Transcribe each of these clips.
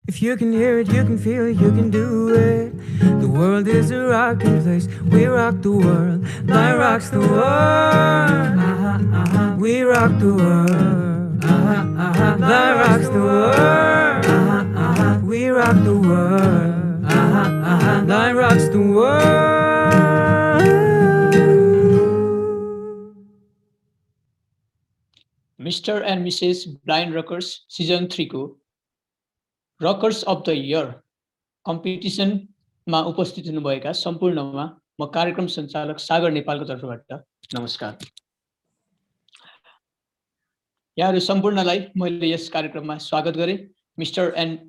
If you can hear it, you can feel it, you can do it. The world is a rocking place. We rock the world. Light rocks the world. We rock the world. Light rocks the world. We rock the world. Light rocks the world. Mr. and Mrs. Blind Rockers Season 3 को rockers of the year कम्पिटिसनमा उपस्थित हुनुभएका सम्पूर्णमा म कार्यक्रम सञ्चालक सागर नेपालको तर्फबाट नमस्कार। यहाँहरू सम्पूर्णलाई मैले यस कार्यक्रममा स्वागत गरेँ। Mister and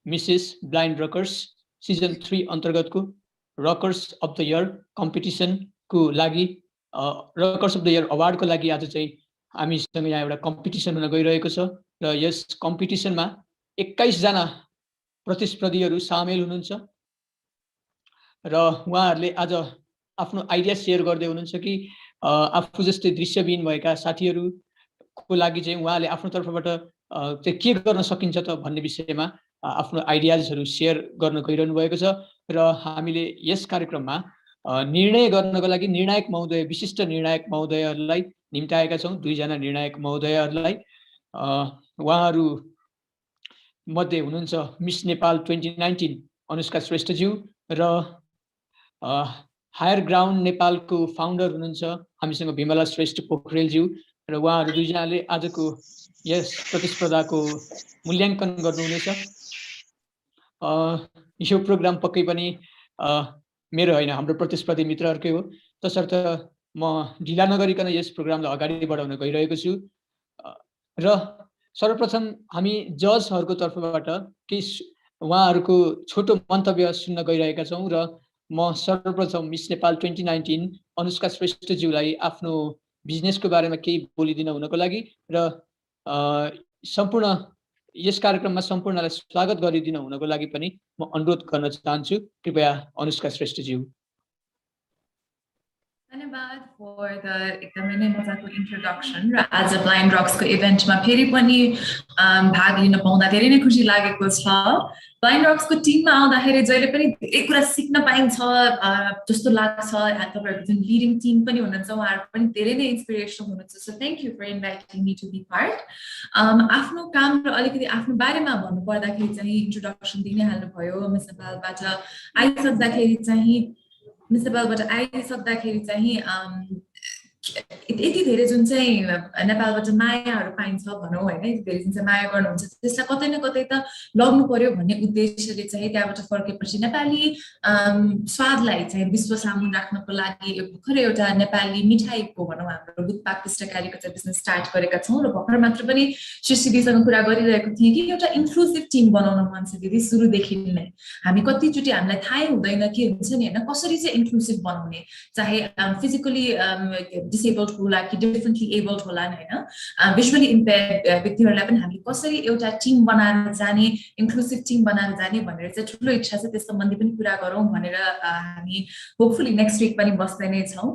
missus blind rockers season 3 अन्तर्गतको रकर्स अफ द इयर कम्पिटिसनको लागि रकर्स अफ द इयर अवार्डको लागि आज चाहिँ हामीसँग यहाँ एउटा कम्पिटिसन हुन गइरहेको छ र यस कम्पिटिसनमा 21 जना प्रतिस्पर्धीहरू सामेल हुनुहुन्छ र उहाँहरूले आज आफ्नो आइडिया सेयर गर्दै हुनुहुन्छ कि आफू जस्तै दृश्यविहीन भएका साथीहरूको लागि चाहिँ उहाँले आफ्नो तर्फबाट चाहिँ के गर्न सकिन्छ त भन्ने विषयमा आफ्नो आइडियाजहरू सेयर गर्न गइरहनु भएको छ र हामीले यस कार्यक्रममा निर्णय गर्नको लागि निर्णायक महोदय विशिष्ट निर्णायक महोदयहरूलाई निम्ताएका छौँ। 2 जना निर्णायक महोदयहरूलाई उहाँहरू मध्ये हुनुहुन्छ मिस नेपाल 2019 अनुष्का श्रेष्ठज्यू र हायर ग्राउन्ड नेपालको फाउन्डर हुनुहुन्छ हामीसँग विमला श्रेष्ठ पोखरेलज्यू र उहाँहरू 2 जनाले आजको यस प्रतिस्पर्धाको मूल्याङ्कन गर्नुहुनेछ। यो प्रोग्राम पक्कै पनि मेरो होइन हाम्रो प्रतिस्पर्धी मित्रहरूकै हो, तसर्थ म ढिला नगरिकन यस प्रोग्रामलाई अगाडि बढाउन गइरहेको छु र सर्वप्रथम हामी जजहरूको तर्फबाट केही उहाँहरूको छोटो मन्तव्य सुन्न गइरहेका छौँ र म सर्वप्रथम मिस नेपाल 2019 अनुष्का श्रेष्ठज्यूलाई आफ्नो बिजनेसको बारेमा केही बोलिदिन हुनको लागि र सम्पूर्ण यस कार्यक्रममा सम्पूर्णलाई स्वागत गरिदिन हुनको लागि पनि म अनुरोध गर्न चाहन्छु। कृपया अनुष्का श्रेष्ठज्यू। धन्यवाद फर द एकदमै नै मजाको इन्ट्रोडक्सन र आज ब्लाइन्ड रक्सको इभेन्टमा फेरि पनि भाग लिन पाउँदा धेरै नै खुसी लागेको छ। ब्लाइन्ड रक्सको टिममा आउँदाखेरि जहिले पनि धेरै कुरा सिक्न पाइन्छ जस्तो लाग्छ। तपाईहरुको जुन लिडिङ टिम पनि हुनुहुन्छ उहाँहरु पनि धेरै नै इन्स्पिरेसनल हुनुहुन्छ। So thank you for inviting me to be part. आफ्नो काम र अलिकति आफ्नो बारेमा भन्नु पर्दाखेरि चाहिँ इन्ट्रोडक्सन दिनै हाल्नु भयो। मिस नेपालबाट आइसक्दाखेरि चाहिँ मिस नेपालबाट आइसक्दाखेरि चाहिँ यति धेरै जुन चाहिँ नेपालबाट मायाहरू पाइन्छ भनौँ होइन, यति धेरै जुन चाहिँ माया गर्नुहुन्छ त्यसलाई कतै न कतै त लग्नु पर्यो भन्ने उद्देश्यले चाहिँ त्यहाँबाट फर्केपछि नेपाली स्वादलाई चाहिँ विश्व सामु राख्नको लागि भर्खरै एउटा नेपाली मिठाईको भनौँ हाम्रो बुटपाक पुस्तकालयको चाहिँ बिजनेस स्टार्ट गरेका छौँ र भर्खर मात्र पनि सुश्रीसँग कुरा गरिरहेको थिएँ कि एउटा इन्क्लुसिभ टिम बनाउन मन छ दिदी। सुरुदेखि नै हामी कतिचोटि हामीलाई थाहै हुँदैन के हुन्छ नि होइन, कसरी चाहिँ इन्क्लुसिभ बनाउने, चाहे फिजिकली डिसेबल्ड होला कि डिफरेन्टली एबल्ड होला होइन, भिजुअली इम्पेयर्ड व्यक्तिहरूलाई पनि हामीले कसरी एउटा टिम बनाएर जाने, इन्क्लुसिभ टिम बनाएर जाने भनेर चाहिँ ठुलो इच्छा छ। त्यस सम्बन्धी पनि कुरा गरौँ भनेर हामी होपफुली नेक्स्ट विक पनि बस्दै नै छौँ।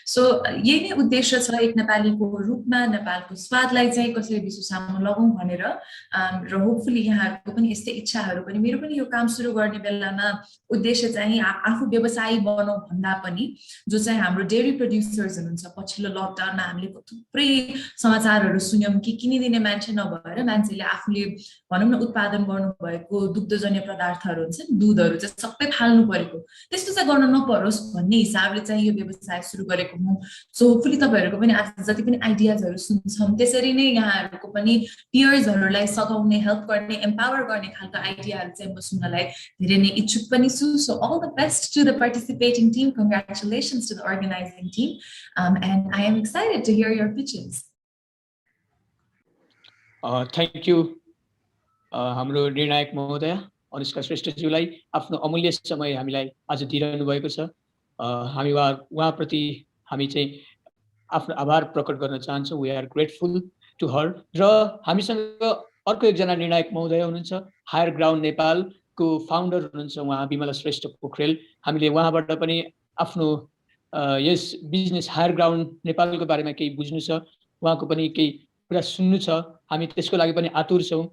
सो यही नै उद्देश्य छ एक नेपालीको रूपमा नेपालको स्वादलाई चाहिँ कसरी विश्व सामु लगाउँ भनेर र होपफुली यहाँहरूको पनि यस्तै इच्छाहरू पनि मेरो पनि यो काम सुरु गर्ने बेलामा उद्देश्य चाहिँ आफू व्यवसायी बनाउँ भन्दा पनि जो चाहिँ हाम्रो डेरी प्रड्युसर्स हुनुहुन्छ पछिल्लो लकडाउनमा हामीले थुप्रै समाचारहरू सुन्यौँ कि किनिदिने मान्छे नभएर मान्छेले आफूले भनौँ न उत्पादन गर्नुभएको दुग्धजन्य पदार्थहरू हुन्छ नि दुधहरू चाहिँ सबै फाल्नु परेको, त्यस्तो चाहिँ गर्न नपरोस् भन्ने हिसाबले चाहिँ यो व्यवसाय सुरु गरेको हुँ। सो होपफुली तपाईँहरूको पनि आज जति पनि आइडियाजहरू सुन्छौँ त्यसरी नै यहाँहरूको पनि पियर्सहरूलाई सघाउने हेल्प गर्ने एम्पावर गर्ने खालको आइडियाहरू चाहिँ म सुन्नलाई धेरै नै इच्छुक पनि छु। So all the best to the participating team, congratulations to the organizing team and I am excited to hear your pitches. Thank you हाम्रो निर्णायक महोदय अनुष्का श्रेष्ठज्यूलाई आफ्नो अमूल्य समय हामीलाई आज दिइरहनु भएको छ। हामी उहाँप्रति हामी चाहिँ आफ्नो आभार प्रकट गर्न चाहन्छौँ। We are grateful to her. र हामीसँग अर्को एकजना निर्णायक महोदय हुनुहुन्छ, हायर ग्राउन्ड नेपालको फाउन्डर हुनुहुन्छ उहाँ विमला श्रेष्ठ पोखरेल। हामीले उहाँबाट पनि आफ्नो यस बिजनेस हायर ग्राउन्ड नेपालको बारेमा केही बुझ्नु छ, उहाँको पनि केही कुरा सुन्नु छ, हामी त्यसको लागि पनि आतुर छौँ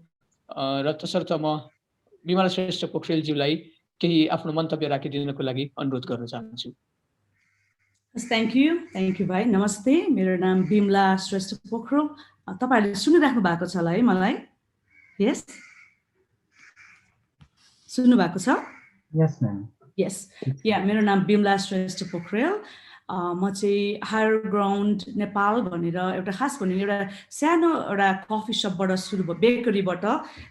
र तसर्थ म विमला श्रेष्ठ पोखरेलज्यूलाई केही आफ्नो मन्तव्य राखिदिनको लागि अनुरोध गर्न चाहन्छु। थ्याङ्क यू भाइ। नमस्ते, मेरो नाम बिमला श्रेष्ठ पोखरेल। तपाईहरुले सुनिराख्नु भएको छ होला है मलाई? यस, सुन्नु भएको छ? यस म्याम। यस, मेरो नाम बिमला श्रेष्ठ पोखरेल। म चाहिँ हायर ग्राउन्ड नेपाल भनेर एउटा खास भन्ने एउटा सानो एउटा कफी सपबाट सुरु भयो, बेकरीबाट।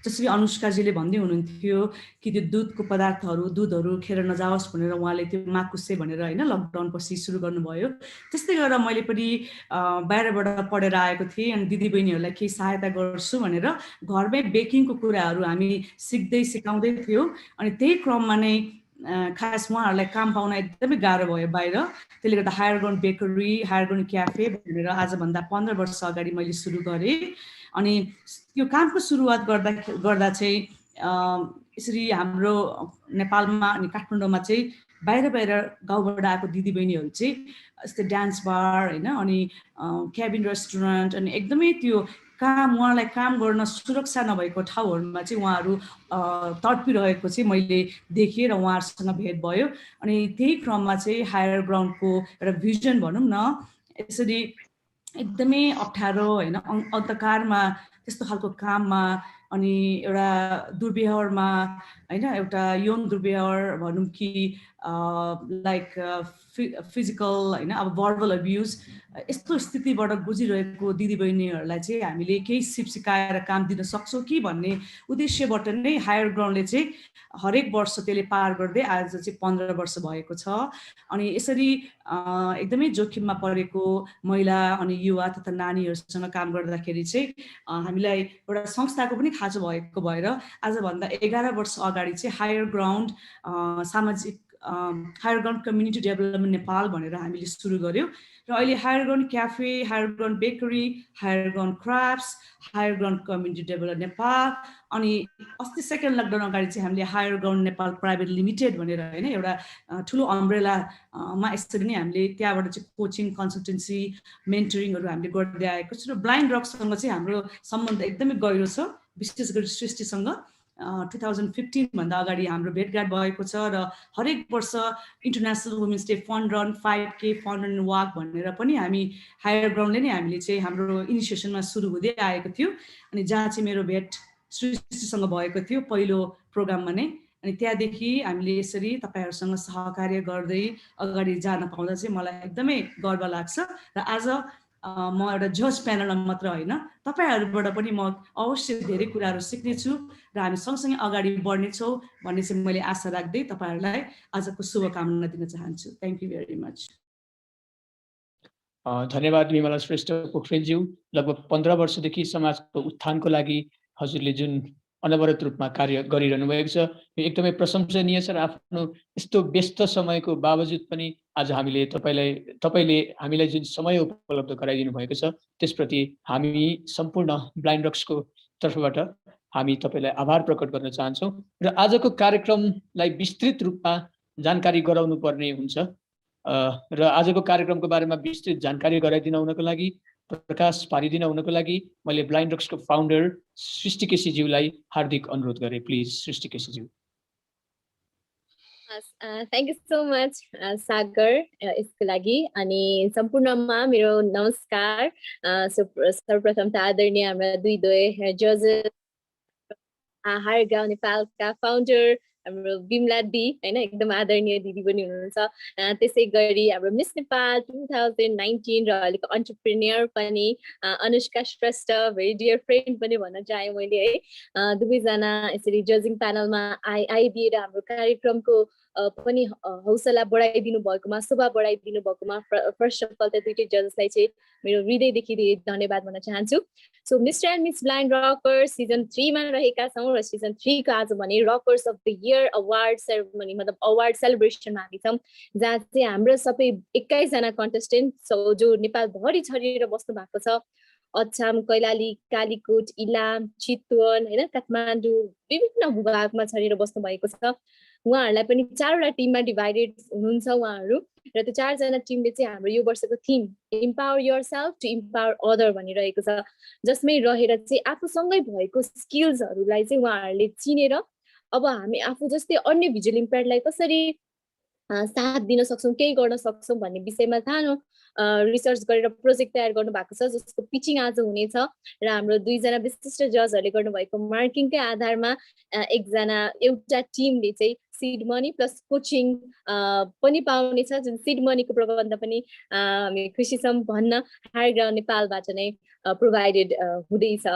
जसरी अनुष्काजीले भन्दै हुनुहुन्थ्यो कि त्यो दुधको पदार्थहरू दुधहरू खेर नजाओस् भनेर उहाँले त्यो माकुसे भनेर होइन लकडाउन पछि सुरु गर्नुभयो। त्यस्तै गरेर मैले पनि बाहिरबाट पढेर आएको थिएँ अनि दिदीबहिनीहरूलाई केही सहायता गर्छु भनेर घरमै बेकिङको कुराहरू हामी सिकाउँदै थियौँ। अनि त्यही क्रममा नै खास उहाँहरूलाई काम पाउन एकदमै गाह्रो भयो बाहिर। त्यसले गर्दा higher ground bakery, higher ground cafe भनेर आजभन्दा 15 वर्ष अगाडि मैले सुरु गरेँ। अनि यो कामको सुरुवात गर्दा चाहिँ यसरी हाम्रो नेपालमा अनि काठमाडौँमा चाहिँ बाहिर गाउँबाट आएको दिदीबहिनीहरू चाहिँ यस्तै डान्स बार होइन अनि क्याबिन रेस्टुरेन्ट अनि एकदमै त्यो उहाँलाई काम गर्न सुरक्षा नभएको ठाउँहरूमा चाहिँ उहाँहरू तडपिरहेको चाहिँ मैले देखेँ र उहाँहरूसँग भेट भयो। अनि त्यही क्रममा चाहिँ हायर ग्राउन्डको एउटा भिजन भनौँ न, यसरी एकदमै अप्ठ्यारो होइन अन्धकारमा त्यस्तो खालको काममा अनि एउटा दुर्व्यवहारमा होइन एउटा यौन दुर्व्यवहार भनौँ कि लाइक फिजिकल होइन अब भर्बल अब्युज यस्तो स्थितिबाट गुजिरहेको दिदीबहिनीहरूलाई चाहिँ हामीले केही सिकाएर काम दिन सक्छौँ कि भन्ने उद्देश्यबाट नै हायर ग्राउन्डले चाहिँ हरेक वर्ष त्यसले पार गर्दै आज चाहिँ 15 वर्ष भएको छ। अनि यसरी एकदमै जोखिममा परेको महिला अनि युवा तथा नानीहरूसँग काम गर्दाखेरि चाहिँ हामीलाई एउटा संस्थाको पनि खाँचो भएको भएर आजभन्दा 11 वर्ष अगाडि चाहिँ higher ground higher ground community development Nepal भनेर हामीले सुरु गर्यौँ। र अहिले higher ground cafe, higher ground bakery, higher ground crafts, higher ground community development Nepal अनि अस्ति सेकेन्ड लकडाउन अगाडि चाहिँ हामीले higher ground Nepal private limited भनेर होइन एउटा ठुलो अम्ब्रेलामा यसरी नै हामीले त्यहाँबाट चाहिँ कोचिङ कन्सल्टेन्सी मेन्टरिङहरू हामीले गर्दै आएको छौँ। र ब्लाइन्ड रक्ससँग चाहिँ हाम्रो सम्बन्ध एकदमै गहिरो छ, विशेष गरी सृष्टिसँग 2015 भन्दा अगाडि हाम्रो भेटघाट भएको छ। र हरेक वर्ष international women's day fund run 5K fund run walk भनेर पनि हामी हायर ग्राउन्डले नै हामीले चाहिँ हाम्रो इनिसिएसनमा सुरु हुँदै आएको थियो। अनि जहाँ चाहिँ मेरो भेट सृष्टिसँग भएको थियो पहिलो प्रोग्राममा नै। अनि त्यहाँदेखि हामीले यसरी तपाईँहरूसँग सहकार्य गर्दै अगाडि जान पाउँदा चाहिँ मलाई एकदमै गर्व लाग्छ। र आज म एउटा जज प्यानलमा मात्र होइन तपाईँहरूबाट पनि म अवश्य धेरै कुराहरू सिक्नेछु र हामी सँगसँगै अगाडि बढ्नेछौँ भन्ने चाहिँ मैले आशा राख्दै तपाईँहरूलाई आजको शुभकामना दिन चाहन्छु। Thank you very much. धन्यवाद विमला श्रेष्ठ पोखरेलज्यू। लगभग 15 वर्षदेखि समाजको उत्थानको लागि हजुरले जुन अनवरत रूपमा कार्य गरिरहनु भएको छ यो एकदमै प्रशंसनीय छ। र आफ्नो यस्तो व्यस्त समयको बावजुद पनि आज तपाईँले हामीलाई जुन समय उपलब्ध गराइदिनु भएको छ त्यसप्रति हामी सम्पूर्ण ब्लाइन्ड रक्सको तर्फबाट हामी तपाईँलाई आभार प्रकट गर्न चाहन्छौँ। र आजको कार्यक्रमलाई विस्तृत रूपमा जानकारी गराउनु पर्ने हुन्छ र आजको कार्यक्रमको बारेमा विस्तृत जानकारी गराइदिन हुनको लागि प्रकाश पारिदिन हुनको लागि मैले ब्लाइन्ड रक्सको फाउन्डर सृष्टि केसीज्यूलाई हार्दिक अनुरोध गरेँ। प्लिज सृष्टि केसीज्यू। Thank you so much Sagar यसको लागि। अनि सम्पूर्णमा मेरो नमस्कार। सर्वप्रथम त आदरणीय हाम्रा दुई जजेस, हायर ग्राउन्ड नेपालका फाउन्डर हाम्रो बिमला दी होइन एकदम आदरणीय दिदी पनि हुनुहुन्छ। त्यसै गरी हाम्रो मिस नेपाल 2019 र अहिलेको अन्टरप्रेन्योर पनि Anushka Shrestha, very dear friend पनि भन्न चाहेँ मैले है। दुवैजना यसरी जजिङ प्यानलमा आइदिएर हाम्रो कार्यक्रमको पनि हौसला बढाइदिनु भएकोमा, शोभा बढाइदिनु भएकोमा फर्स्ट अफ अल त दुईटै जजेसलाई चाहिँ मेरो हृदयदेखि धेरै धन्यवाद भन्न चाहन्छु। So mister and miss blind rockers season 3 मा रहेका छौँ र सिजन 3 को आज भने rockers of the year award ceremony मतलब अवार्ड सेलिब्रेसनमा हामी छौँ, जहाँ चाहिँ हाम्रो सबै 21 जना कन्टेस्टेन्ट जो नेपालभरि छरिएर बस्नु भएको छ। अछाम, कैलाली, कालीकोट, इलाम, चितवन होइन काठमाडौँ विभिन्न भूभागमा छरिएर बस्नु भएको छ। उहाँहरूलाई पनि 4वटा टिममा डिभाइडेड हुनुहुन्छ उहाँहरू। र त्यो 4 जना टिमले चाहिँ हाम्रो यो वर्षको theme empower yourself to empower other भनिरहेको छ, जसमै रहेर चाहिँ आफूसँगै भएको स्किल्सहरूलाई चाहिँ उहाँहरूले चिनेर अब हामी आफू जस्तै अन्य भिजुअल इम्पेयर्डलाई कसरी साथ दिन सक्छौँ, केही गर्न सक्छौँ भन्ने विषयमा सानो रिसर्च गरेर प्रोजेक्ट तयार गर्नु भएको छ, जसको पिचिङ आज हुनेछ र हाम्रो 2 जना विशिष्ट जजहरूले गर्नुभएको मार्किङकै आधारमा एउटा टिमले चाहिँ सिड मनी प्लस कोचिङ पनि पाउनेछ, जुन सिड मनीको प्रबन्ध पनि हामी खुसी छौँ भन्न हायर ग्राउन्ड नेपालबाट नै प्रोभाइडेड हुँदैछ।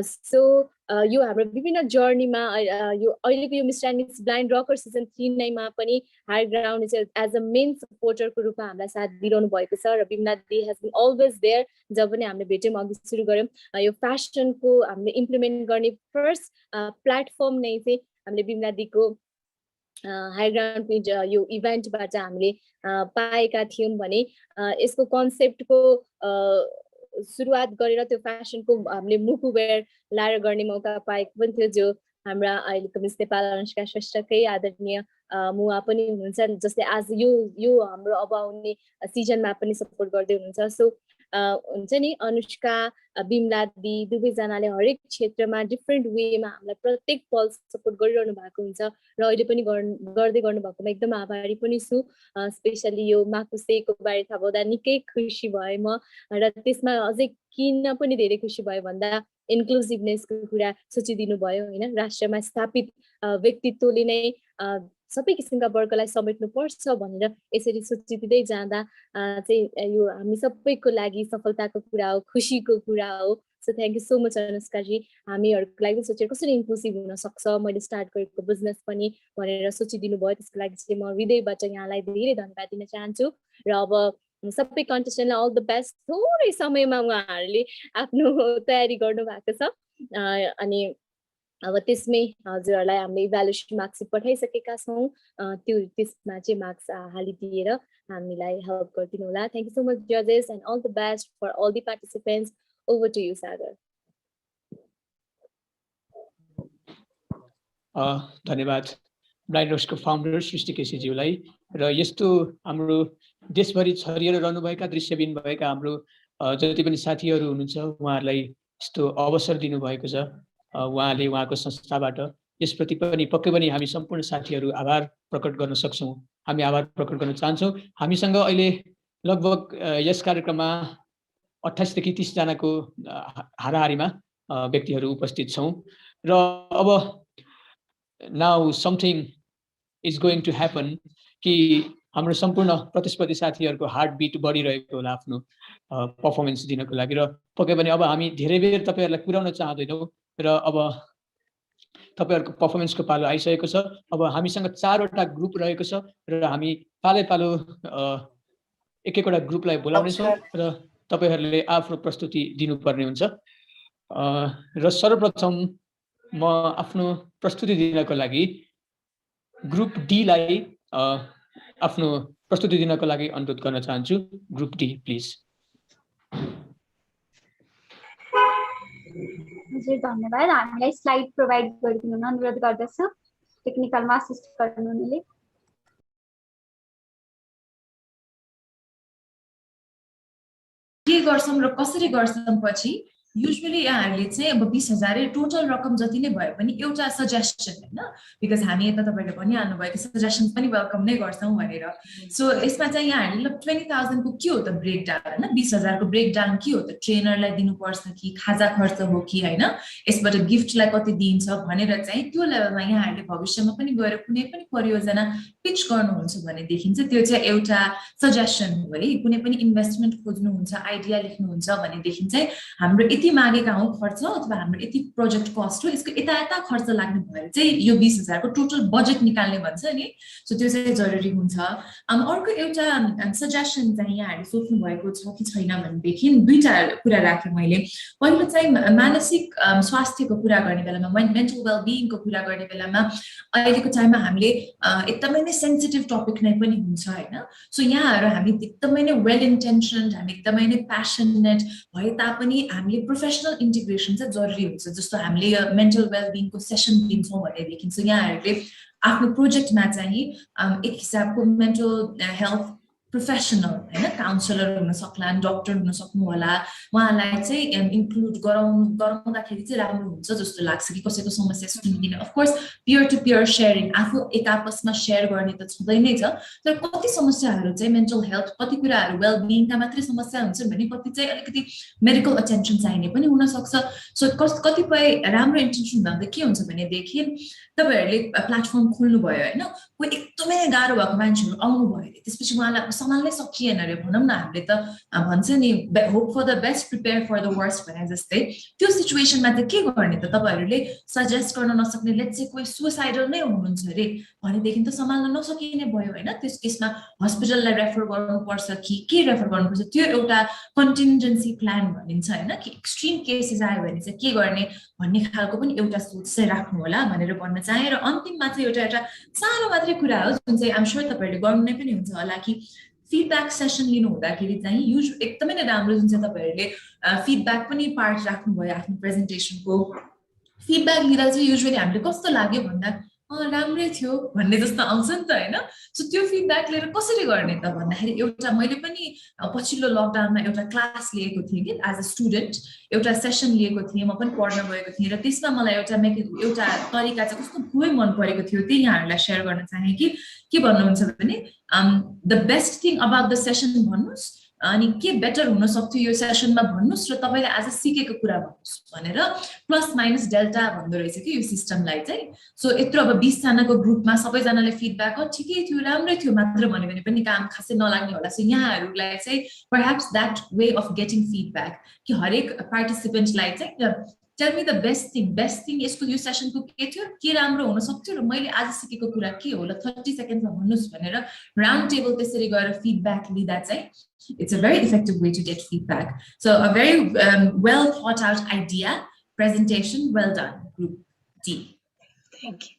सो यो हाम्रो विभिन्न जर्नीमा यो अहिलेको यो mister and miss blind rocker season 3 9मा पनि हायर ग्राउन्ड चाहिँ एज अ मेन सपोर्टरको रूपमा हामीलाई साथ दिइरहनु भएको छ र बिमला दिदी हेज बिन अलवेज देयर। जब पनि हामीले भेट्यौँ अघि सुरु गऱ्यौँ यो फेसनको हामीले इम्प्लिमेन्ट गर्ने फर्स्ट प्लेटफर्म नै चाहिँ हामीले बिमला दिदीको हायर ग्राउन्ड यो इभेन्टबाट हामीले पाएका थियौँ भने यसको कन्सेप्टको सुरुवात गरेर त्यो फेसनको हामीले मुखुवेयर लाएर गर्ने मौका पाएको पनि थियो, जो हाम्रा अहिलेको मिस नेपाल अनुष्का श्रेष्ठकै आदरणीय मुवा पनि हुनुहुन्छ, जसले आज यो हाम्रो अब आउने सिजनमा पनि सपोर्ट गर्दै हुनुहुन्छ। सो हुन्छ नि अनुष्का बिमला दी दुवैजनाले हरेक क्षेत्रमा डिफ्रेन्ट वेमा हामीलाई प्रत्येक पल सपोर्ट गरिरहनु भएको हुन्छ र अहिले पनि गर्दै गर्नुभएकोमा एकदम आभारी पनि छु। स्पेसली यो माकुसेको बारे थाहा पाउँदा निकै खुसी भएँ म र त्यसमा अझै किन पनि धेरै खुसी भयो भन्दा इन्क्लुसिभनेसको कुरा सोचिदिनु भयो होइन। राष्ट्रमा स्थापित व्यक्तित्वले नै सबै किसिमका वर्गलाई समेट्नु पर्छ भनेर यसरी सोचिदिँदै जाँदा चाहिँ यो हामी सबैको लागि सफलताको कुरा हो, खुसीको कुरा हो। So thank you so much अनुष्काजी, हामीहरूको लागि सोचेर कसरी इन्क्लुसिभ हुन सक्छ मैले स्टार्ट गरेको बिजनेस पनि भनेर सोचिदिनु भयो, त्यसको लागि चाहिँ म हृदयबाट यहाँलाई धेरै धन्यवाद दिन चाहन्छु। र अब सबै कन्टेस्टेन्टलाई अल द बेस्ट। थोरै समयमा उहाँहरूले आफ्नो तयारी गर्नु भएको छ अनि अब त्यसमै हजुरहरूलाई हामीले इभ्यालुएसन मार्क्स पठाइसकेका छौँ, त्यसमा चाहिँ मार्क्स हालिदिएर हामीलाई हेल्प गरिदिनु होला। थ्याङ्क यू सो मच जजेस and all the best for all the participants. Over to you Sagar. धन्यवाद ब्लाइन्ड रक्सको फाउन्डर सृष्टि केसीज्यूलाई र यस्तो हाम्रो देशभरि छरिएर रहनुभएका दृश्यबिन भएका हाम्रो जति पनि साथीहरू हुनुहुन्छ उहाँहरूलाई यस्तो अवसर दिनुभएको छ। उहाँले उहाँको संस्थाबाट यसप्रति पनि पक्कै पनि हामी सम्पूर्ण साथीहरू आभार प्रकट गर्न सक्छौँ, हामी आभार प्रकट गर्न चाहन्छौँ। हामीसँग अहिले लगभग यस कार्यक्रममा 28 देखि 30 जनाको हाराहारीमा व्यक्तिहरू उपस्थित छौँ र अब now something is going to happen कि हाम्रो सम्पूर्ण प्रतिस्पर्धी साथीहरूको हार्ट बिट बढिरहेको होला आफ्नो पर्फर्मेन्स दिनको लागि र पक्कै पनि अब हामी धेरै बेर तपाईँहरूलाई कुराउन चाहँदैनौँ र अब तपाईँहरूको पर्फर्मेन्सको पालो आइसकेको छ। अब हामीसँग 4वटा ग्रुप रहेको छ र हामी पालै पालो एक एकवटा ग्रुपलाई बोलाउनेछौँ र तपाईँहरूले आफ्नो प्रस्तुति दिनुपर्ने हुन्छ। र सर्वप्रथम म आफ्नो प्रस्तुति दिनको लागि ग्रुप डी लाई आफ्नो प्रस्तुति दिनको लागि अनुरोध गर्न चाहन्छु। Group D please. हजुर धन्यवाद। हामीलाई स्लाइड प्रोभाइड गरिदिनु अनुरोध गर्दछु टेक्निकलमा असिस्ट गर्नुहुनेले। के गर्छौँ र कसरी गर्छौँ पछि युजुअली यहाँहरूले चाहिँ अब 20,000 टोटल रकम जति नै भए पनि एउटा सजेसन होइन, बिकज हामी यता तपाईँले भनिहाल्नु भयो कि सजेसन पनि वेलकम नै गर्छौँ भनेर। सो यसमा चाहिँ यहाँहरूले 20,000 को के हो त ब्रेकडाउन होइन, 20,000 को ब्रेकडाउन के हो त, ट्रेनरलाई दिनुपर्छ कि खाजा खर्च हो कि होइन, यसबाट गिफ्टलाई कति दिन्छ भनेर चाहिँ त्यो लेभलमा यहाँहरूले भविष्यमा पनि गएर कुनै पनि परियोजना पिच गर्नुहुन्छ भनेदेखि चाहिँ त्यो चाहिँ एउटा सजेसन हो है। कुनै पनि इन्भेस्टमेन्ट खोज्नुहुन्छ, आइडिया लेख्नुहुन्छ भनेदेखि चाहिँ हाम्रो यति मागेका हौँ खर्च अथवा हाम्रो यति प्रोजेक्ट कस्ट हो, यसको यता खर्च लाग्ने भएर चाहिँ यो 20,000 को टोटल बजेट निकाल्ने भन्छ नि, सो त्यो चाहिँ जरुरी हुन्छ। अर्को एउटा सजेसन चाहिँ यहाँहरूले सोच्नु भएको छ कि छैन भनेदेखि दुईटा कुरा राखेँ मैले। पहिलो चाहिँ मानसिक स्वास्थ्यको कुरा गर्ने बेलामा, मेन्टल वेलबिङको कुरा गर्ने बेलामा अहिलेको टाइममा हामीले एकदमै नै सेन्सिटिभ टपिक नै पनि हुन्छ होइन। सो यहाँहरू हामी एकदमै नै वेल इन्टेन्सन्ड, हामी एकदमै नै प्यासनेट भए तापनि हामीले प्रोफेसनल इन्टिग्रेसन चाहिँ जरुरी हुन्छ। जस्तो हामीले मेन्टल वेलबिङको सेसन दिन्छौँ भनेदेखि चाहिँ यहाँहरूले आफ्नो प्रोजेक्टमा चाहिँ एक हिसाबको मेन्टल हेल्थ प्रोफेसनल हैन काउन्सलर हुन सक्ला डाक्टर हुन सक्नु होला उहाँलाई चाहिँ इन्क्लुड गराउँदाखेरि चाहिँ राम्रो हुन्छ जस्तो लाग्छ कि कसैको समस्या सुनिदिन of course peer to peer sharing आफू एक आपसमा शेयर गर्ने त छँदै नै छ तर कति समस्याहरू चाहिँ मेन्टल हेल्थ कति कुराहरू वेल बिइङका मात्रै समस्या हुन्छ भने कति चाहिँ अलिकति मेडिकल अटेन्सन चाहिने पनि हुन सक्छ सो कतिपय राम्रो इन्टेन्सन भन्दा के हुन्छ भनेदेखि तपाईहरुले प्लेटफर्म खोल्नु भयो हैन कोही एकदमै गाह्रो भएको मान्छेहरू आउनु भयो त्यसपछि उहाँलाई सम्हाल्नै सकिएन रे भनौँ न हामीले त भन्छ नि hope for the best prepare for the worst भने जस्तै त्यो सिचुएसनमा त के गर्ने त तपाईहरुले सजेस्ट गर्न नसक्ने लेट्स से कोही सुसाइडल नै हुनुहुन्छ रे भनेदेखि त सम्हाल्न नसकिने भयो हैन त्यस केसमा हस्पिटललाई रेफर गर्नुपर्छ कि के रेफर गर्नुपर्छ त्यो एउटा कन्टिन्जेन्सी प्लान भनिन्छ हैन कि एक्सट्रिम केसेस आयो भने चाहिँ के गर्ने भन्ने खालको पनि एउटा सोच चाहिँ राख्नु होला भनेर भन्न चाहे र अन्तिममा चाहिँ एउटा सानो मात्रै कुरा हो जुन चाहिँ आम श्योर तपाईहरुले गर्नु नै पनि हुन्छ होला कि फिडब्याक सेसन लिनु हुँदाखेरि चाहिँ एकदमै नै राम्रो जुन चाहिँ तपाईहरुले फिडब्याक पनि पार्ट राख्नु भयो आफ्नो प्रेजेन्टेसनको फिडब्याक लिँदा चाहिँ युजुअली हामीले कस्तो लाग्यो भन्दा राम्रै थियो भन्ने जस्तो आउँछ नि त हैन सो त्यो फिडब्याक लिएर कसरी गर्ने त भन्दाखेरि एउटा मैले पनि पछिल्लो लकडाउनमा एउटा क्लास लिएको थिएँ कि एज अ स्टुडेन्ट एउटा सेसन लिएको थिएँ म पनि पढ्न गएको थिएँ र त्यसमा मलाई एउटा तरिका चाहिँ कस्तो खुबै मन परेको थियो त्यही यहाँहरूलाई शेयर गर्न चाहे कि के भन्नुहुन्छ भने the best thing about the session भन्नुस् अनि के बेटर हुन सक्थ्यो यो सेसनमा भन्नुस् र तपाईले आज सिकेको कुरा भन्नुस् भनेर प्लस माइनस डेल्टा भन्दो रहेछ कि यो सिस्टमलाई चाहिँ सो यत्रो अब 20 जनाको ग्रुपमा सबैजनाले फिडब्याक ठिकै थियो राम्रै थियो मात्र भन्यो भने पनि काम खासै नलाग्ने होला सो यहाँहरूलाई चाहिँ perhaps that way of getting feedback कि हरेक पार्टिसिपेन्टलाई चाहिँ tell me the best thing यसको यो सेसनको के थियो के राम्रो हुन सक्थ्यो र मैले आज सिकेको कुरा के हो ल 30 सेकेन्डमा भन्नुस् भनेर राउन्ड टेबल त्यसरी गएर फिडब्याक लिँदा चाहिँ it's a very effective way to get feedback. So a very well thought out idea, presentation, well done, Group D. Thank you.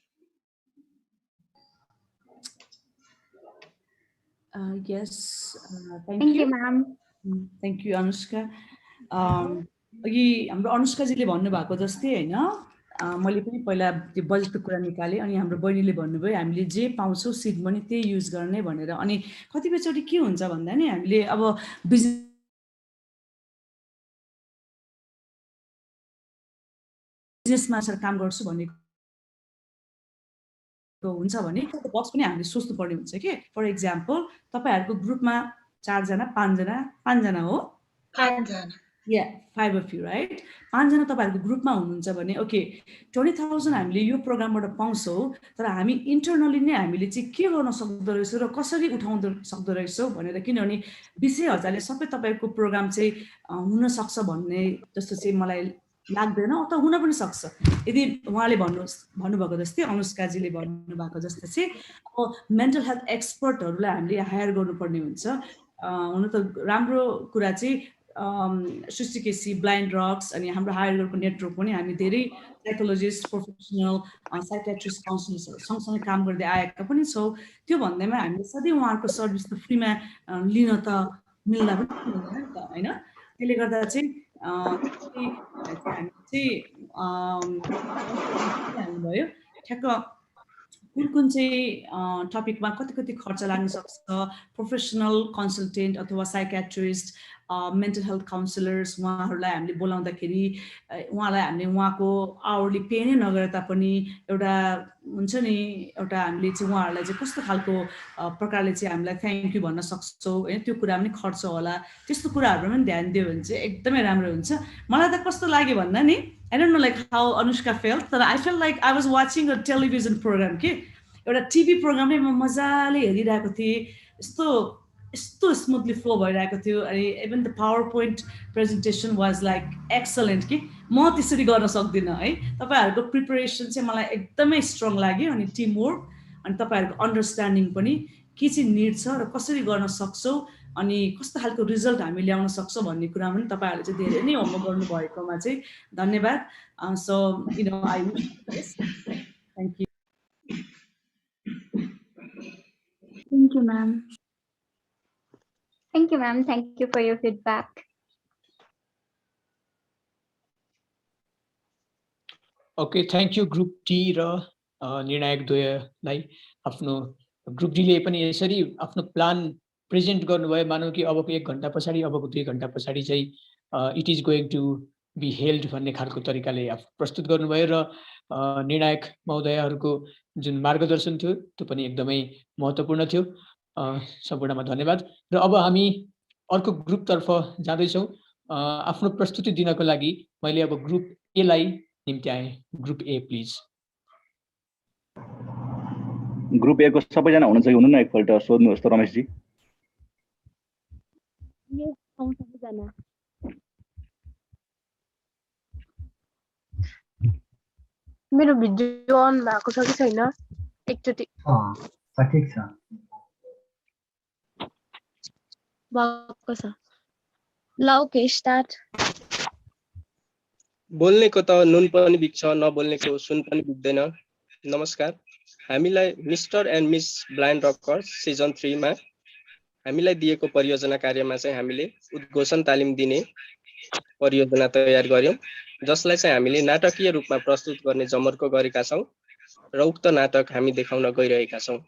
Yes, Thank you, ma'am. Thank you, Anushka. अघि हाम्रो अनुष्काजीले भन्नुभएको जस्तै हैन मैले पनि पहिला त्यो बजेटको कुरा निकालेँ अनि हाम्रो बहिनीले भन्नुभयो हामीले जे पाउँछौँ सिड मनी त्यही युज गर्ने भनेर अनि कतिपयचोटि के हुन्छ भन्दा नि हामीले अब बिजनेसमा सर काम गर्छु भन्ने हुन्छ भने बक्स पनि हामीले सोच्नु पर्ने हुन्छ कि फर एक्जाम्पल तपाईहरुको ग्रुपमा 4 जना 5 जना हो 5 जना Yeah, 5 of you, right? 5 जना तपाईहरुको ग्रुपमा हुनुहुन्छ भने ओके 20,000 हामीले यो प्रोग्रामबाट पाउँछौं तर हामी इन्टरनली नै हामीले चाहिँ के गर्न सक्दो रहेछ र कसरी उठाउन सक्दो रहेछौ भनेर किनभने 20,000ले सबै तपाईको प्रोग्राम चाहिँ हुन सक्छ भन्ने जस्तो चाहिँ मलाई लाग्दैन अथवा हुन पनि सक्छ यदि उहाँले भन्नुभएको जस्तै अनुष्काजीले भन्नुभएको जस्तै चाहिँ अब मेन्टल हेल्थ एक्सपर्टहरुलाई हामीले हायर गर्नुपर्ने हुन्छ हुन त राम्रो कुरा चाहिँ सुस्टिकेसी ब्लाइन्ड रक्स अनि हाम्रो हायरको नेटवर्क पनि हामी धेरै साइकोलोजिस्ट प्रोफेसनल साइकियाट्रिस्ट काउन्सिलर्सहरु सँगसँगै काम गर्दै आएका पनि छौं त्यो भन्दैमा हामीले सधैँ उहाँहरूको सर्भिस त फ्रीमा लिन त मिल्ला पनि हैन त हैन त्यसले गर्दा चाहिँ भयो ठ्याक्क कुन चाहिँ टपिकमा कति खर्च लाग्न सक्छ प्रोफेसनल कन्सल्टेन्ट अथवा साइकियाट्रिस्ट मेन्टल हेल्थ काउन्सिलर्स उहाँहरूलाई हामीले बोलाउँदाखेरि उहाँलाई हामीले उहाँको आवरली पे नै नगरे तापनि एउटा हुन्छ नि एउटा हामीले चाहिँ उहाँहरूलाई चाहिँ कस्तो खालको प्रकारले चाहिँ हामीलाई थ्याङ्क यू भन्न सक्छौँ हैन त्यो कुरा पनि खर्च होला त्यस्तो कुराहरुमा पनि ध्यान दियो भने चाहिँ एकदमै राम्रो हुन्छ मलाई त कस्तो लाग्यो भन्दा नि I don't know like how Anushka felt but I felt like I was watching a television program के एउटा टिभी प्रोग्रामले म मजाले हेरिरहेको थिएँ यस्तो स्मुथली फ्लो भइरहेको थियो अनि even the power point presentation was like excellent कि म त्यसरी गर्न सक्दिनँ है तपाईहरुको प्रिपरेसन चाहिँ मलाई एकदमै स्ट्रङ लाग्यो अनि टिम वर्क अनि तपाईहरुको अन्डरस्ट्यान्डिङ पनि के चाहिँ नीड छ र कसरी गर्न सक्छौ अनि कस्तो खालको रिजल्ट हामी ल्याउन सक्छौं भन्ने कुरा पनि तपाईहरुले चाहिँ धेरै नै होमवर्क गर्नु भएकोमा चाहिँ धन्यवाद so you know I wish thank you Thank you, ma'am. Thank you, ma'am. Thank you for your feedback. Okay, thank you Group D र निर्णायक द्वयलाई आफ्नो ग्रुप डी ले पनि यसरी आफ्नो प्लान प्रेजेन्ट गर्नुभयो मानौँ कि अबको 1 घन्टा पछाडि अबको 2 घन्टा पछाडि चाहिँ it is going to be held भन्ने खालको तरिकाले प्रस्तुत गर्नुभयो र निर्णायक महोदयहरूको जुन मार्गदर्शन थियो त्यो पनि एकदमै महत्त्वपूर्ण थियो। सम्पूर्णमा धन्यवाद। र अब हामी अर्को ग्रुपतर्फ जाँदैछौँ। आफ्नो प्रस्तुति दिनको लागि मैले अब ग्रुप ए लाई निम्त्याएँ। Group A please. Group A को सबैजना हुनुहुन्छ कि हुनु न एकपल्ट सोध्नुहोस् त रमेशजी। सबैजना मेरो भिडियो अन भएको छ कि छैन एकचोटि? ठिक छ भएको छ। ल ओके स्टार्ट। बोल्नेको त नुन पनि बिग्छ, नबोल्नेको सुन पनि बिग्दैन। नमस्कार, हामीलाई mister and miss blind rockers season 3 मा हामीलाई दिएको परियोजना कार्यमा चाहिँ हामीले उद्घोषण तालिम दिने परियोजना तयार गर्यौं, जसलाई चाहिँ हामीले नाटकीय रूपमा प्रस्तुत गर्ने जमर्को गरेका छौं र उक्त नाटक हामी देखाउन गइरहेका छौं।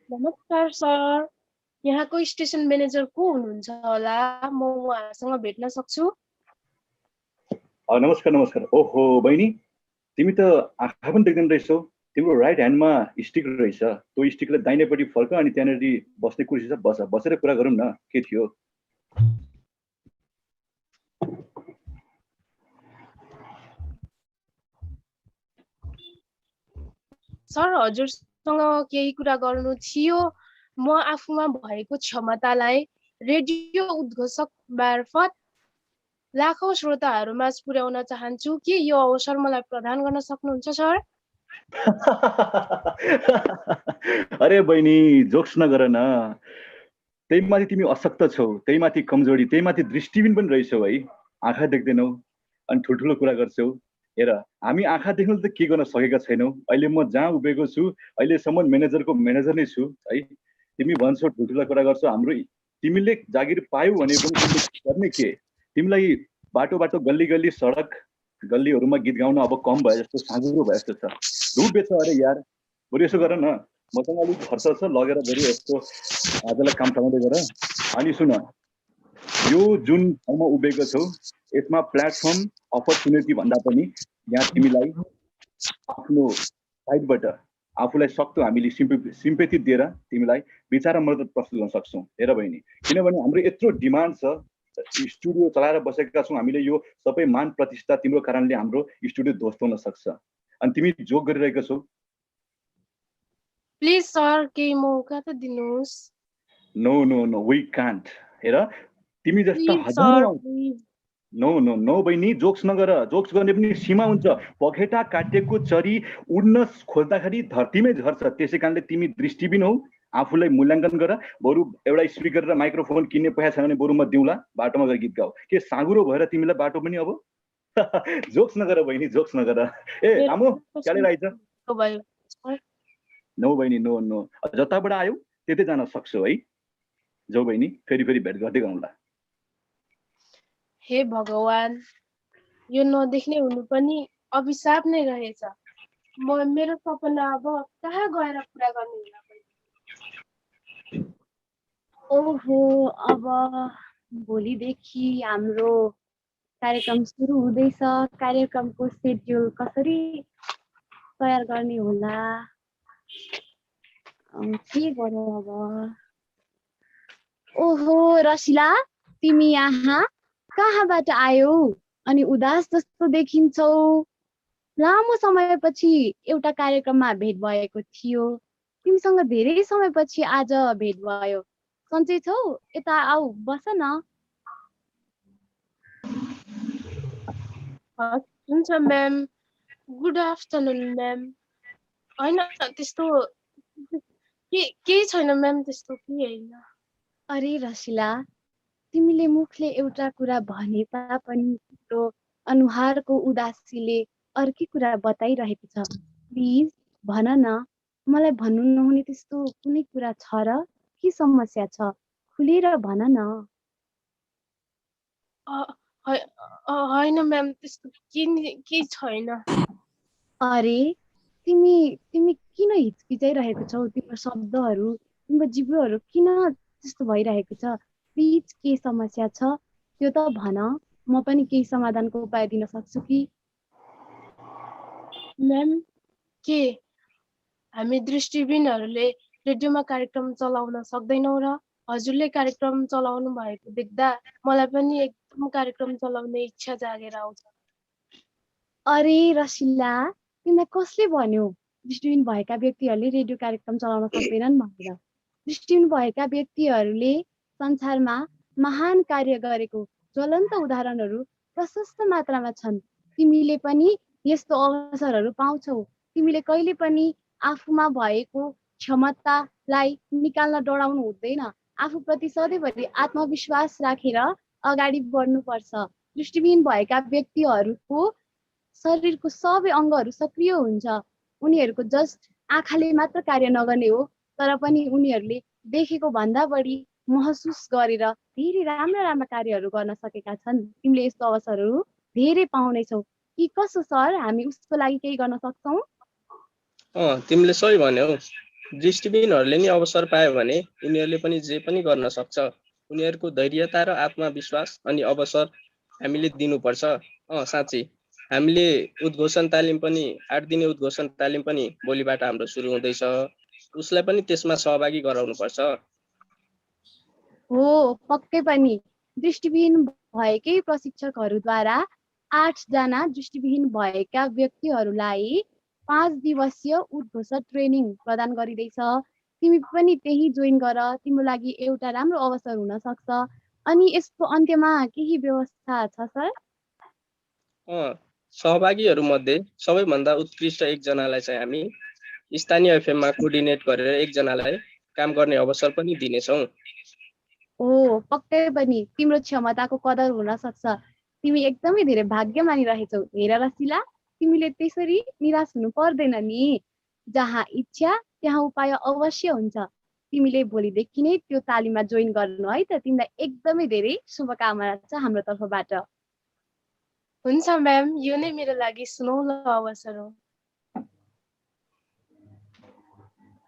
नमस्कार सर, यहाँको स्टेसन म्यानेजर को हुनुहुन्छ होला? म उहाँसँग भेट्न सक्छु? नमस्कार नमस्कार। ओहो बहिनी, तिमी त आँखा पनि देख्दैन रहेछौ। तिम्रो राइट ह्यान्डमा स्टिक रहेछ, त्यो स्टिकलाई दाहिनेपट्टि फर्क अनि त्यहाँनिर बस्ने कुर्सी छ, बसेर कुरा गरौँ न। के थियो? सर हजुरसँग केही कुरा गर्नु थियो। म आफूमा भएको क्षमतालाई रेडियो उद्घोषक मार्फत लाखौं श्रोताहरूमा पुर्याउन चाहन्छु। के यो अवसर मलाई प्रदान गर्न सक्नुहुन्छ सर? अरे बहिनी, जोक्स नगर न। त्यही माथि तिमी अशक्त छौ, त्यही माथि कमजोरी, त्यही माथि दृष्टिबिन पनि रहेछौ है। आँखा देख्दैनौ अनि ठुल्ठुलो कुरा गर्छौ। हेर, हामी आँखा देख्नु त के गर्न सकेका छैनौ। अहिले म जहाँ उभिएको छु, अहिलेसम्म म्यानेजरको म्यानेजर नै छु है। तिमी भन्छौ ठुल्ठुला कुरा गर्छौ। हाम्रो तिमीले जागिर पायौ भने पनि तिमीले गर्ने के? तिमीलाई बाटो बाटो गल्ली गल्ली सडक गल्लीहरूमा गीत गाउन अब कम भयो जस्तो, साँगुरो भयो जस्तो छ। धुप बेच अरे यार, बरु यसो गर न, मसँग अलिक खर्च छ, लगेर बरु यस्तो आजलाई काम समाउँदै गर। अनि सुन, यो जुन ठाउँमा उभिएको छौ यसमा प्लेटफर्म अपर्च्युनिटी भन्दा पनि यहाँ तिमीलाई आफ्नो साइडबाट आफूलाई सक्दो हामीले सिम्पेथी दिएर तिमीलाई विचार मद्दत प्रस्तुत गर्न सक्छौँ। हेर बहिनी, किनभने हाम्रो यत्रो डिमान्ड छ, स्टुडियो चलाएर बसेका छौँ हामीले, यो सबै मान प्रतिष्ठा तिम्रो कारणले हाम्रो स्टुडियो ध्वस्त हुन सक्छ। अनि तिमी जोक गरिरहेको छौ। प्लिज सर केही मौका त दिनुहोस्। No no no, we can't. हेर, तिमी जस्ता हजारौं। नो नो नो बहिनी, जोक्स नगर। जोक्स गर्ने पनि सीमा हुन्छ। पखेटा काटेको चरी उड्न खोज्दाखेरि धरतीमै झर्छ। त्यसै कारणले तिमी दृष्टिबिन हौ। आफूलाई मूल्याङ्कन गर। बरु एउटा स्पिकर र माइक्रोफोन किन्ने पैसा छैन भने बरु म दिउँला, बाटोमा गएर गीत गाऊ। के साँगुरो भएर तिमीलाई बाटो पनि अब? जोक्स नगर बहिनी, जोक्स नगर। ए रामु, क्याले राइछ? नो बहिनी, नो नो, जताबाट आयो त्यतै जान सक्छौ है। जाऊ बहिनी, फेरि फेरि भेट गर्दै गाउँला। हे भगवान, यो नदेख्ने हुनु पनि अभिशाप नै रहेछ। मेरो सपना अब कहाँ गएर पुरा गर्ने होला? ओहो, अब भोलिदेखि हाम्रो कार्यक्रम सुरु हुँदैछ। कार्यक्रमको शेड्युल कसरी तयार गर्ने होला? के गरौँ अब? ओहो रसिला, तिमी यहाँ कहाँबाट आयौ अनि उदास जस्तो देखिन्छौ? लामो समयपछि एउटा कार्यक्रममा भेट भएको थियो। तिमीसँग धेरै समयपछि आज भेट भयो। सन्चै छौ? यता आऊ, बस न। हुन्छ म्याम, गुड आफ्टरनुन म्याम। होइन त्यस्तो केही छैन म्याम, त्यस्तो केही होइन। अरे रसिला, तिमीले मुखले एउटा कुरा भने तापनि तिम्रो अनुहारको उदासीले अर्कै कुरा बताइरहेको छ। प्लिज भन न, मलाई भन्नु नहुने त्यस्तो कुनै कुरा छ र? के समस्या छ? खुलेर भन न। होइन म्याम, त्यस्तो केही छैन। अरे तिमी तिमी किन हिचकिचाइरहेको छौ? तिम्रो शब्दहरू, तिम्रो जिब्रोहरू किन त्यस्तो भइरहेको छ? प्लिज के समस्या छ त्यो त भन, म पनि केही समाधानको उपाय दिन सक्छु कि। म्याम, के हामी दृष्टिविहीनहरूले रेडियोमा कार्यक्रम चलाउन सक्दैनौँ र? हजुरले कार्यक्रम चलाउनु भएको देख्दा मलाई पनि एकदम कार्यक्रम चलाउने इच्छा जागेर आउँछ। अरे रसिला, तिमीलाई कसले भन्यो दृष्टिहीन भएका व्यक्तिहरूले रेडियो कार्यक्रम चलाउन सक्दैनन् भनेर? दृष्टिहीन भएका व्यक्तिहरूले संसारमा महान कार्य गरेको ज्वलन्त उदाहरणहरू प्रशस्त मात्रामा छन्। तिमीले पनि यस्तो अवसरहरू पाउँछौ। तिमीले कहिले पनि आफूमा भएको क्षमतालाई निकाल्न डराउनु हुँदैन। आफूप्रति सधैँभरि आत्मविश्वास राखेर अगाडि बढ्नुपर्छ। दृष्टिहीन भएका व्यक्तिहरूको शरीरको सबै अङ्गहरू सक्रिय हुन्छ। उनीहरूको जस्ट आँखाले मात्र कार्य नगर्ने हो, तर पनि उनीहरूले देखेको भन्दा बढी महसुस गरेर धेरै राम्रा राम्रा कार्यहरू गर्न सकेका छन्। तिमीले यस्तो अवसरहरू धेरै पाउनेछौ कि कसो सर? हामी उसको लागि केही गर्न सक्छौँ? तिमीले सही भन्यौ। दृष्टिविहीनहरूले नि अवसर पायो भने उनीहरूले पनि जे पनि गर्न सक्छ। उनीहरूको धैर्यता र आत्मविश्वास अनि अवसर हामीले दिनुपर्छ। साँच्चै हामीले उद्घोषण तालिम पनि 8 दिने उद्घोषण तालिम पनि भोलिबाट हाम्रो सुरु हुँदैछ। उसलाई पनि त्यसमा सहभागी गराउनुपर्छ। हो, पक्कै पनि। दृष्टिविहीन भएकै प्रशिक्षकहरूद्वारा 8 जना दृष्टिविहीन भएका व्यक्तिहरूलाई 5 दिवसीय उद्घोषण ट्रेनिङ प्रदान गरिँदैछ। तिमी पनि त्यही जोइन गर, तिम्रो लागि एउटा राम्रो अवसर हुन सक्छ। अनि यसको अन्त्यमा केही व्यवस्था छ सर? सहभागीहरू मध्ये सबैभन्दा उत्कृष्ट एकजनालाई चाहिँ हामी स्थानीय एफएममा कोअर्डिनेट गरेर एकजनालाई काम गर्ने अवसर पनि दिनेछौँ। हो, पक्कै पनि तिम्रो क्षमताको कदर हुन सक्छ। तिमी एकदमै धेरै भाग्यमानी रहेछौ। हेर रसिला, तिमीले त्यसरी निराश हुनु पर्दैन नि। जहाँ इच्छा त्यहाँ उपाय अवश्य हुन्छ। तिमीले भोलिदेखि नै त्यो तालिममा जोइन गर्नु है त। तिमीलाई एकदमै धेरै शुभकामना छ हाम्रो तर्फबाट। हुन्छ म्याम, यो नै मेरो लागि सुनौलो अवसर हो।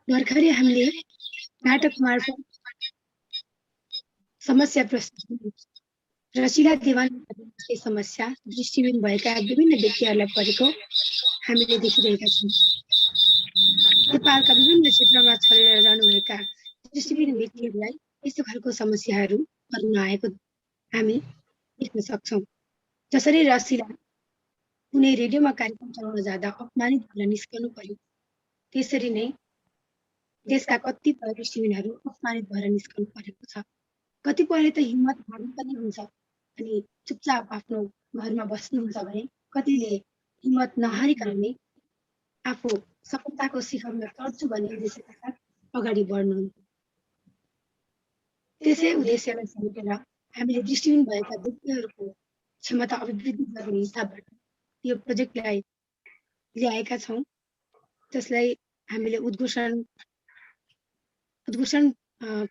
भर्खरै हामीले नाटक मार्फत समस्या प्रस्तुत रसिला देवानले समस्या दृष्टिहीन भएका विभिन्न व्यक्तिहरूलाई परेको हामीले देखिरहेका छौँ। नेपालका विभिन्न क्षेत्रमा छरेर रहनुभएका दृष्टिहीन व्यक्तिहरूलाई यस्तो खालको समस्याहरू पर्न आएको हामी देख्न सक्छौँ। जसरी रसिला कुनै रेडियोमा कार्यक्रम चलाउन जाँदा अपमानित भएर निस्कनु पर्यो, त्यसरी नै देशका कतिपय दृष्टिहीनहरू अपमानित भएर निस्कनु परेको छ। कतिपयले त हिम्मत हार्नु पनि हुन्छ अनि चुपचाप आफ्नो घरमा बस्नुहुन्छ भने कतिले हिम्मत नहारिकन नै आफू सफलताको शिखरमा चढ्छु भन्ने उद्देश्यका साथ अगाडि बढ्नुहुन्छ। त्यसै उद्देश्यलाई समेटेर हामीले दृष्टिहीन भएका व्यक्तिहरूको क्षमता अभिवृद्धि गर्ने हिसाबबाट यो प्रोजेक्टलाई ल्याएका छौँ, जसलाई हामीले उद्घोषण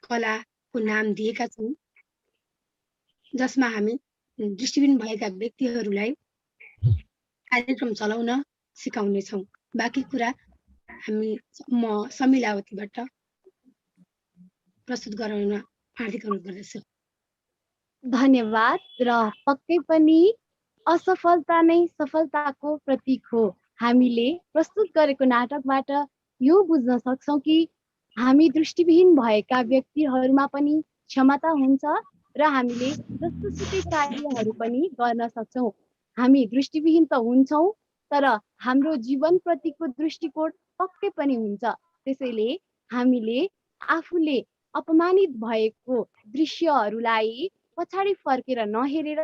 कलाको नाम दिएका छौँ, जसमा हामी दृष्टिहीन भएका व्यक्तिहरूलाई कार्यक्रम चलाउन सिकाउनेछौँ। बाँकी कुरा म समिलावतीबाट प्रस्तुत गराउन हार्दिक अनुरोध गर्दछु। धन्यवाद। र पक्कै पनि असफलता नै सफलताको प्रतीक हो। हामीले प्रस्तुत गरेको नाटकबाट यो बुझ्न सक्छौँ कि हामी दृष्टिविहीन भएका व्यक्तिहरूमा पनि क्षमता हुन्छ र हामीले जस्तोसुकै कार्यहरू पनि गर्न सक्छौँ। हामी दृष्टिविहीन त हुन्छौँ, तर हाम्रो जीवनप्रतिको दृष्टिकोण पक्कै पनि हुन्छ। त्यसैले हामीले आफूले अपमानित भएको दृश्यहरूलाई पछाडि फर्केर नहेरेर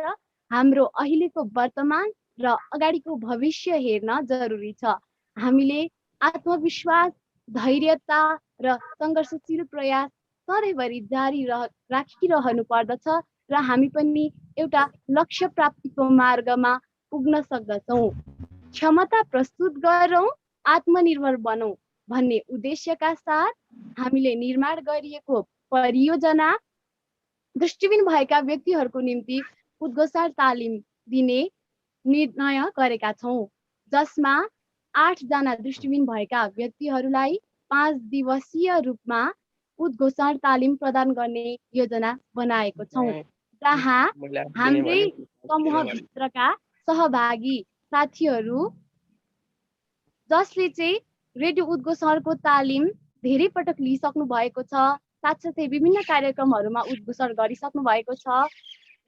हाम्रो अहिलेको वर्तमान र अगाडिको भविष्य हेर्न जरुरी छ। हामीले आत्मविश्वास, धैर्यता र सङ्घर्षशील प्रयास सधैँभरि जारी राखिरहनु पर्दछ र हामी पनि एउटा लक्ष्य प्राप्तिको मार्गमा पुग्न सक्दछौँ। क्षमता प्रस्तुत गरौँ, आत्मनिर्भर बनौँ भन्ने उद्देश्यका साथ हामीले निर्माण गरिएको परियोजना दृष्टिहीन भएका व्यक्तिहरूको निम्ति उद्घोषण तालिम दिने निर्णय गरेका छौँ, जसमा 8 जना दृष्टिहीन भएका व्यक्तिहरूलाई 5 दिवसीय रूपमा उद्घोषण तालिम प्रदान गर्ने योजना बनाएको छौँ, जहाँ हाम्रै समूहभित्रका सहभागी साथीहरू जसले चाहिँ रेडियो उद्घोषणको तालिम धेरै पटक लिइसक्नु भएको छ, साथसाथै विभिन्न कार्यक्रमहरूमा उद्घोषण गरिसक्नु भएको छ,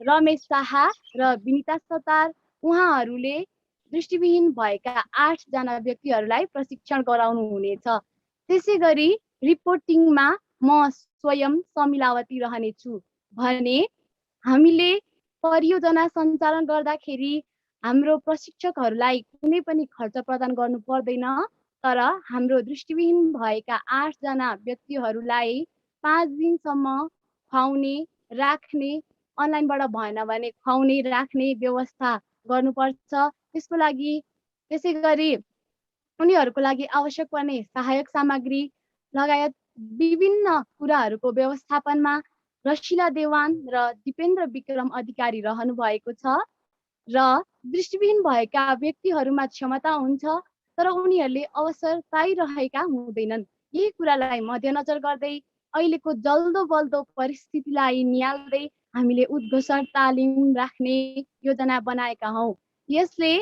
रमेश शाह र विनिता सतार, उहाँहरूले दृष्टिविहीन भएका 8 जना व्यक्तिहरूलाई प्रशिक्षण गराउनु हुनेछ। त्यसै गरी रिपोर्टिङमा म स्वयं समिलावती रहनेछु भने हामीले परियोजना सञ्चालन गर्दाखेरि हाम्रो प्रशिक्षकहरूलाई कुनै पनि खर्च प्रदान गर्नु पर्दैन, तर हाम्रो दृष्टिविहीन भएका 8 जना व्यक्तिहरूलाई 5 दिनसम्म खुवाउने राख्ने, अनलाइनबाट भएन भने खुवाउने राख्ने व्यवस्था गर्नुपर्छ। त्यसको लागि त्यसै गरी उनीहरूको लागि आवश्यक पर्ने सहायक सामग्री लगायत विभिन्न कुराहरूको व्यवस्थापनमा रसिला देवान र दिपेन्द्र विक्रम अधिकारी रहनु भएको छ र दृष्टिविहीन भएका व्यक्तिहरूमा क्षमता हुन्छ तर उनीहरूले अवसर पाइरहेका हुँदैनन्। यही कुरालाई मध्यनजर गर्दै अहिलेको जल्दो बल्दो परिस्थितिलाई निहाल्दै हामीले उद्घोषण तालिम राख्ने योजना बनाएका हौँ। यसले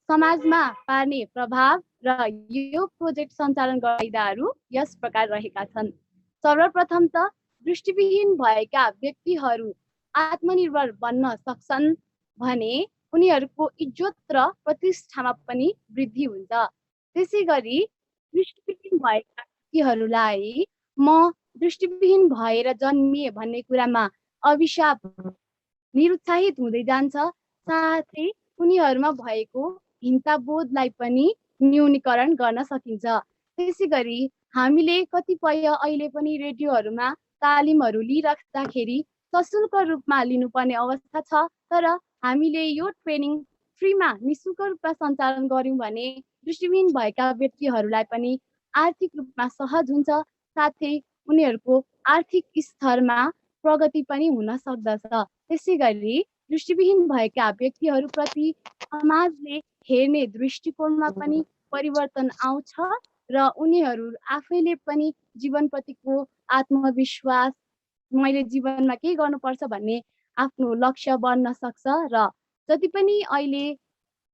समाजमा पार्ने प्रभाव र यो प्रोजेक्ट सञ्चालन गर्नेहरू यस प्रकार रहेका छन्। सर्वप्रथम त दृष्टिविहीन भएका व्यक्तिहरू आत्मनिर्भर बन्न सक्छन् भने उनीहरूको इज्जत र प्रतिष्ठामा पनि वृद्धि हुन्छ। त्यसै गरी दृष्टिविहीन भएका व्यक्तिहरूलाई म दृष्टिविहीन भएर जन्मिए भन्ने कुरामा अभिशाप निरुत्साहित हुँदै जान्छ, साथै उनीहरूमा भएको हिंसाबोधलाई पनि न्यूनीकरण गर्न सकिन्छ। त्यसै गरी हामीले कतिपय अहिले पनि रेडियोहरूमा तालिमहरू लिइराख्दाखेरि सशुल्क रूपमा लिनुपर्ने अवस्था छ, तर हामीले यो ट्रेनिङ फ्रीमा निःशुल्क रूपमा सञ्चालन गर्यौँ भने दृष्टिविहीन भएका व्यक्तिहरूलाई पनि आर्थिक रूपमा सहज हुन्छ, साथै उनीहरूको आर्थिक स्तरमा प्रगति पनि हुन सक्दछ। त्यसै गरी दृष्टिविहीन भएका व्यक्तिहरूप्रति समाजले हेर्ने दृष्टिकोणमा पनि परिवर्तन आउँछ र उनीहरू आफैले पनि जीवनप्रतिको आत्मविश्वास, मैले जीवनमा के गर्नुपर्छ भन्ने आफ्नो लक्ष्य बन्न सक्छ र जति पनि अहिले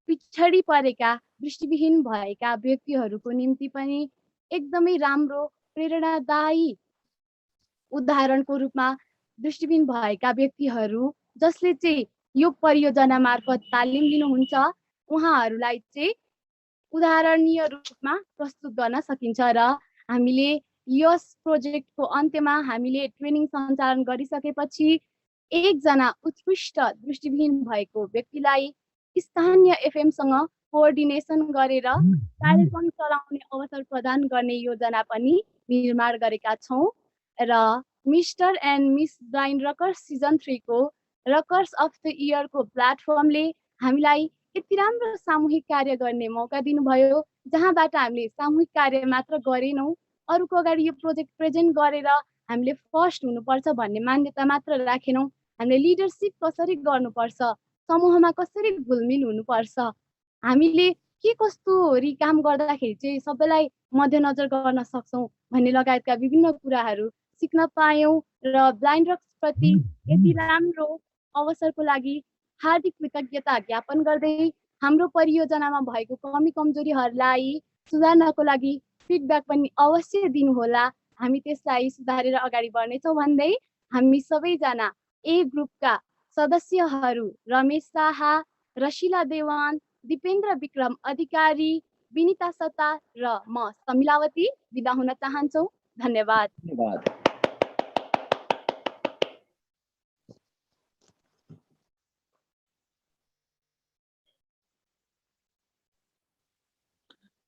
पिछडी परेका दृष्टिविहीन भएका व्यक्तिहरूको निम्ति पनि एकदमै राम्रो प्रेरणादायी उदाहरणको रूपमा दृष्टिविहीन भएका व्यक्तिहरू जसले चाहिँ यो परियोजना मार्फत तालिम लिनुहुन्छ उहाँहरूलाई चाहिँ उदाहरणीय रूपमा प्रस्तुत गर्न सकिन्छ र हामीले यस प्रोजेक्टको अन्त्यमा हामीले ट्रेनिङ सञ्चालन गरिसकेपछि एकजना उत्कृष्ट दृष्टिविहीन भएको व्यक्तिलाई स्थानीय एफएमसँग कोअर्डिनेसन गरेर कार्यक्रम चलाउने अवसर प्रदान गर्ने योजना पनि निर्माण गरेका छौँ र mister and miss blind rockers season 3 को रकर्स अफ द इयरको प्लेटफर्मले हामीलाई यति राम्रो सामूहिक कार्य गर्ने मौका दिनुभयो, जहाँबाट हामीले सामूहिक कार्य मात्र गरेनौँ, अरूको अगाडि यो प्रोजेक्ट प्रेजेन्ट गरेर हामीले फर्स्ट हुनुपर्छ भन्ने मान्यता मात्र राखेनौँ, हामीले लिडरसिप कसरी गर्नुपर्छ, समूहमा कसरी घुलमिल हुनुपर्छ, हामीले के कस्तोरी काम गर्दाखेरि चाहिँ सबैलाई मध्यनजर गर्न सक्छौँ भन्ने लगायतका विभिन्न कुराहरू सिक्न पायौँ र ब्लाइन्ड रक्स प्रति यति राम्रो अवसरको लागि हार्दिक कृतज्ञता ज्ञापन गर्दै हाम्रो परियोजनामा भएको कमी कमजोरीहरूलाई सुधार्नको लागि फिडब्याक पनि अवश्य दिनुहोला, हामी त्यसलाई सुधारेर अगाडि बढ्नेछौँ भन्दै हामी सबैजना ए ग्रुपका सदस्यहरू रमेश शाह, रसिला देवान, दिपेन्द्र विक्रम अधिकारी, विनिता सता र म समिलावती बिदा हुन चाहन्छौँ। धन्यवाद।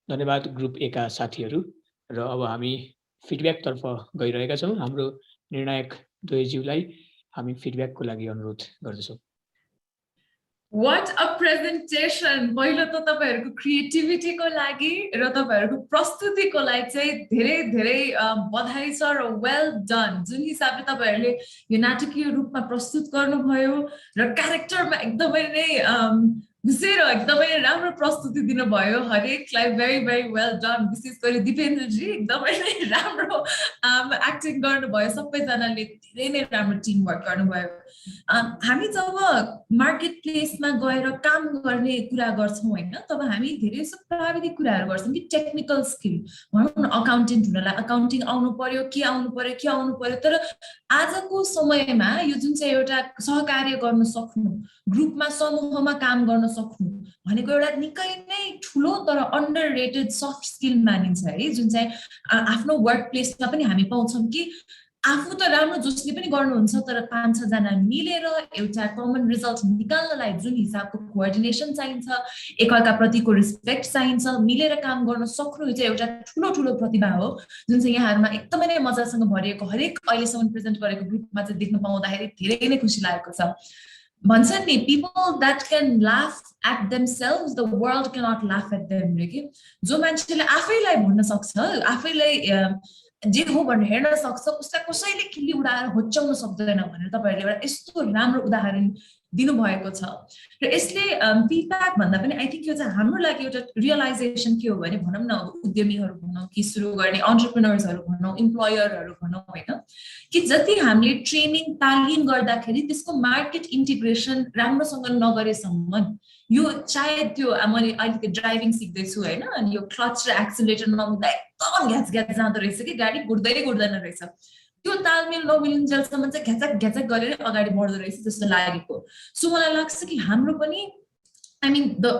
धन्यवाद ग्रुप ए का साथीहरू र अब हामी फिडब्याक तर्फ गइरहेका छौँ। हाम्रो निर्णायक द्वयज्यूलाई हामी फिडब्याकको लागि अनुरोध गर्दछौँ। What a presentation! पहिलो त तपाईहरुको क्रिएटिभिटीको लागि र तपाईहरुको प्रस्तुतिको लागि चाहिँ धेरै धेरै बधाई छ र वेल डन। जुन हिसाबले तपाईहरुले यो नाटकीय रूपमा प्रस्तुत गर्नुभयो र क्यारेक्टरमा एकदमै नै घुसेर एकदमै राम्रो प्रस्तुति दिनुभयो हरेकलाई भेरी भेरी वेल डन विशेष गरी दिपेन्द्रजी एकदमै नै राम्रो एक्टिङ गर्नुभयो सबैजनाले धेरै नै राम्रो टिम वर्क गर्नुभयो हामी जब मार्केट प्लेसमा गएर काम गर्ने कुरा गर्छौँ होइन तब हामी धेरै जस्तो प्राविधिक कुराहरू गर्छौँ कि टेक्निकल स्किल भनौँ न अकाउन्टेन्ट हुनलाई अकाउन्टिङ आउनु पर्यो के आउनु पर्यो तर आजको समयमा यो जुन चाहिँ एउटा सहकार्य गर्न सक्नु ग्रुपमा समूहमा काम गर्न सक्नु भनेको एउटा निकै नै ठुलो तर अन्डर रेटेड सफ्ट स्किल मानिन्छ है जुन चाहिँ आफ्नो वर्क प्लेसमा पनि हामी पाउँछौँ कि आफू त राम्रो जसले पनि गर्नुहुन्छ तर 5-6 जना मिलेर एउटा कमन रिजल्ट निकाल्नलाई जुन हिसाबको कोअर्डिनेसन चाहिन्छ एकअर्का प्रतिको रेस्पेक्ट चाहिन्छ मिलेर काम गर्न सक्नु चाहिँ एउटा ठुलो प्रतिभा हो जुन चाहिँ यहाँहरुमा एकदमै नै मजासँग भरिएको हरेक अहिलेसम्म प्रेजेन्ट गरेको ग्रुपमा चाहिँ देख्न पाउँदाखेरि धेरै नै खुसी लागेको छ भन्छन् नि people that can laugh at themselves the world cannot laugh at them के जो मान्छेले आफैलाई भन्न सक्छ आफैलाई जे हो भनेर हेर्न सक्छ उसलाई कसैले खिल्ली उडाएर होच्याउन सक्दैन भनेर तपाईहरुले एउटा यस्तो राम्रो उदाहरण दिनुभएको छ र यसले फिडब्याक भन्दा पनि आई थिंक यो चाहिँ हाम्रो लागि एउटा रियलाइजेसन के हो भने भनौं न उद्यमीहरु भनौं कि सुरु गर्ने एन्टरप्रेन्योर्सहरु भनौं एम्प्लोयरहरु भनौं हैन कि जति हामीले ट्रेनिङ तालिम गर्दाखेरि त्यसको मार्केट इन्टिग्रेसन राम्रोसँग नगरेसम्म यो सायद त्यो मैले अहिले त्यो ड्राइभिङ सिक्दै छु हैन अनि यो क्लच र एक्सेलरेटर नहुँदा एकदम घ्याच जाँदो रहेछ कि गाडी गुड्दैन रहेछ त्यो तालमेल नमिलिन्जेलसम्म चाहिँ घ्याचक गरेर अगाडि बढ्दो रहेछ जस्तो लागेको सो मलाई लाग्छ कि हाम्रो पनि I mean the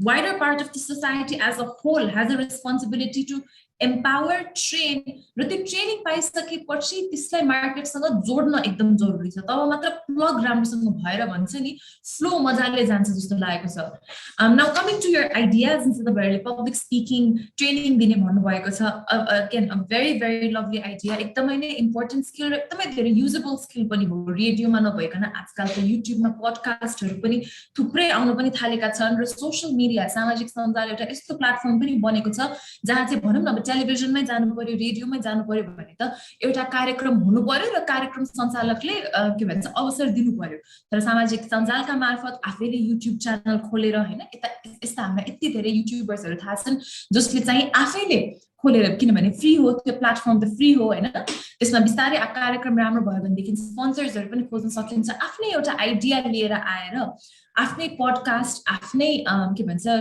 wider part of the society as a whole has a responsibility to empower train र त्यो ट्रेनिङ पाइसकेपछि त्यसलाई मार्केटसँग जोड्न एकदम जरुरी छ तब मात्र प्लग राम्रोसँग भएर भन्छ नि फ्लो मजाले जान्छ जस्तो लागेको छ now coming to your ideas in तपाईहरुले पब्लिक स्पिकिङ ट्रेनिङ दिने भन्नुभएको छ again a very lovely idea एकदमै नै इम्पोर्टेन्ट स्किल र एकदमै धेरै युजेबल स्किल पनि हो रेडियोमा नभइकन आजकल त युट्युबमा पडकास्टहरु पनि थुप्रै आउन पनि थालेका छन् र सोशल मिडिया सामाजिक सञ्जाल एउटा यस्तो प्लेटफर्म पनि बनेको छ जहाँ चाहिँ भनौं न टेलिभिजनमै जानु पर्यो रेडियोमै जानु पर्यो भने त एउटा कार्यक्रम हुनु पर्यो र कार्यक्रम सञ्चालकले के भन्छ अवसर दिनु पर्यो तर सामाजिक सञ्जालका मार्फत आफैले युट्युब च्यानल खोलेर हैन यस्ता हामीलाई यति धेरै युट्युबर्सहरु थाहा छन् जसले चाहिँ आफैले खोलेर किनभने फ्री हो त्यो प्लेटफर्म त फ्री हो हैन त्यसमा बिस्तारै कार्यक्रम राम्रो भयो भनेदेखि स्पोन्सर्सहरु पनि खोज्न सकिन्छ आफ्नै एउटा आइडिया लिएर आएर आफ्नै पडकास्ट आफ्नै के भन्छ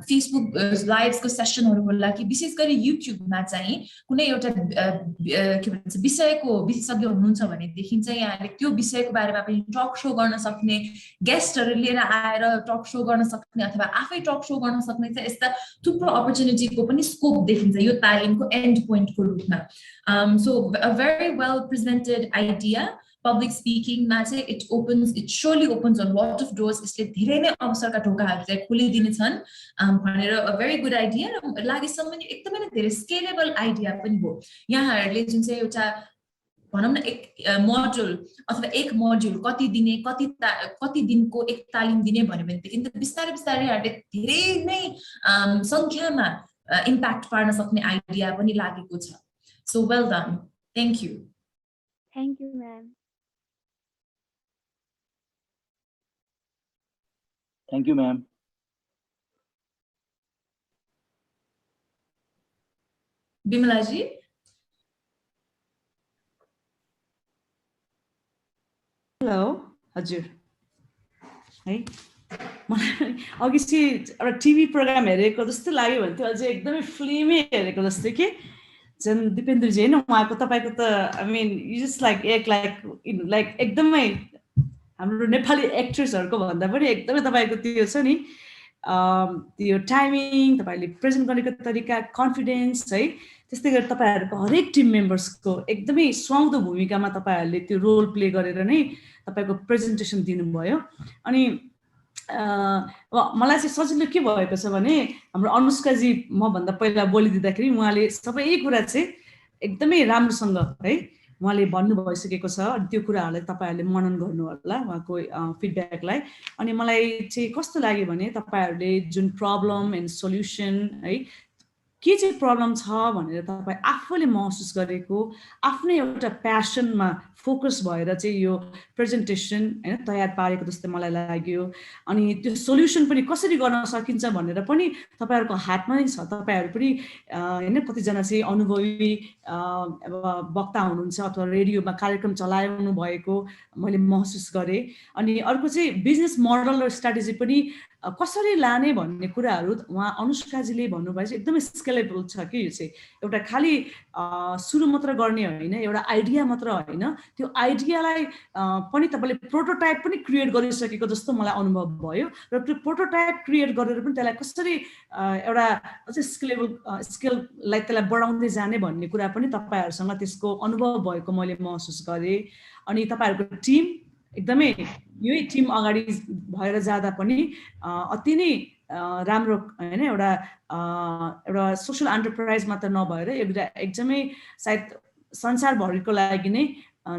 फेसबुक लाइभ्सको सेसनहरु होला कि विशेष गरी युट्युबमा चाहिँ कुनै एउटा के भन्छ विषयको विशेषज्ञ हुनुहुन्छ भने देखिन चाहिँ यहाँले त्यो विषयको बारेमा पनि टक शो गर्न सक्ने गेस्टहरु लिएर आएर टक शो गर्न सक्ने अथवा आफै टक शो गर्न सक्ने चाहिँ यस्ता थुप्रो अपर्चुनिटीको पनि स्कोप देखिन्छ यो तालिमको एन्ड पोइन्टको रूपमा so a very well presented idea public speaking मा चाहिँ it surely opens a lot of doors यसले धेरै नै अवसरका ढोकाहरु चाहिँ खोलिदिनेछन् भनेर a very good idea र लागेसम्म नि एकदमै नै धेरै स्केलेबल आइडिया पनि हो यहाँहरुले जुन चाहिँ एउटा भनौं न एक मोड्युल अथवा एक मोड्युल कति दिने कति दिनको एक तालिम दिने भन्यो भनेदेखि त बिस्तारै यहाँले धेरै नै संख्यामा इम्प्याक्ट पार्न सक्ने आइडिया पनि लागेको छ so well done thank you ma'am thank you ma'am Bimala ji hello हजुर है मलाई अघि चाहिँ एउटा टिभी प्रोग्राम हेरेको जस्तो लाग्यो भने त्यो अझै एकदमै फिल्मै हेरेको जस्तो के जन दिपेन्द्रजी हैन उहाँको तपाईको त I mean you just like एकदमै हाम्रो नेपाली एक्ट्रेसहरुको भन्दा पनि एकदमै तपाईको त्यो छ नि त्यो टाइमिङ तपाईले प्रेजेन्ट गरेको तरिका कन्फिडेन्स है त्यस्तै गरी तपाईहरुको हरेक टिम मेम्बर्सको एकदमै सुहाउँदो भूमिकामा तपाईहरुले त्यो रोल प्ले गरेर नै तपाईको प्रेजेन्टेसन दिनुभयो अनि मलाई चाहिँ सजिलो के भएको छ भने हाम्रो अनुष्काजी म भन्दा पहिला बोलिदिँदाखेरि उहाँले सबै कुरा चाहिँ एकदमै राम्रोसँग है उहाँले भन्नु भइसकेको छ अनि त्यो कुराहरुलाई तपाईहरुले मनन गर्नु होला उहाँको फिडब्याकलाई अनि मलाई चाहिँ कस्तो लाग्यो भने तपाईहरुले जुन प्रब्लम एन्ड सोल्युसन है के चाहिँ प्रब्लम छ भनेर तपाईँ आफूले महसुस गरेको आफ्नै एउटा प्यासनमा फोकस भएर चाहिँ यो प्रेजेन्टेसन होइन तयार पारेको जस्तो मलाई लाग्यो। अनि त्यो सोल्युसन पनि कसरी गर्न सकिन्छ भनेर पनि तपाईँहरूको हातमा नै छ। तपाईँहरू पनि होइन कतिजना चाहिँ अनुभवी वक्ता हुनुहुन्छ अथवा रेडियोमा कार्यक्रम चलाउनु भएको मैले महसुस गरेँ। अनि अर्को चाहिँ बिजनेस मोडल र स्ट्राटेजी पनि कसरी लाने भन्ने कुराहरू उहाँ अनुष्काजीले भन्नुभयो चाहिँ एकदमै स्केलेबल छ कि यो चाहिँ एउटा खालि सुरु मात्र गर्ने होइन, एउटा आइडिया मात्र होइन, त्यो आइडियालाई पनि तपाईँले प्रोटोटाइप पनि क्रिएट गरिसकेको जस्तो मलाई अनुभव भयो। र त्यो प्रोटोटाइप क्रिएट गरेर पनि त्यसलाई कसरी एउटा अझै स्केललाई त्यसलाई बढाउँदै जाने भन्ने कुरा पनि तपाईँहरूसँग त्यसको अनुभव भएको मैले महसुस गरेँ। अनि तपाईँहरूको टिम एकदमै यही टिम अगाडि भएर जाँदा पनि अति नै राम्रो होइन, एउटा सोसल एन्टरप्राइज मात्र नभएर एउटा एकदमै सायद संसारभरिको लागि नै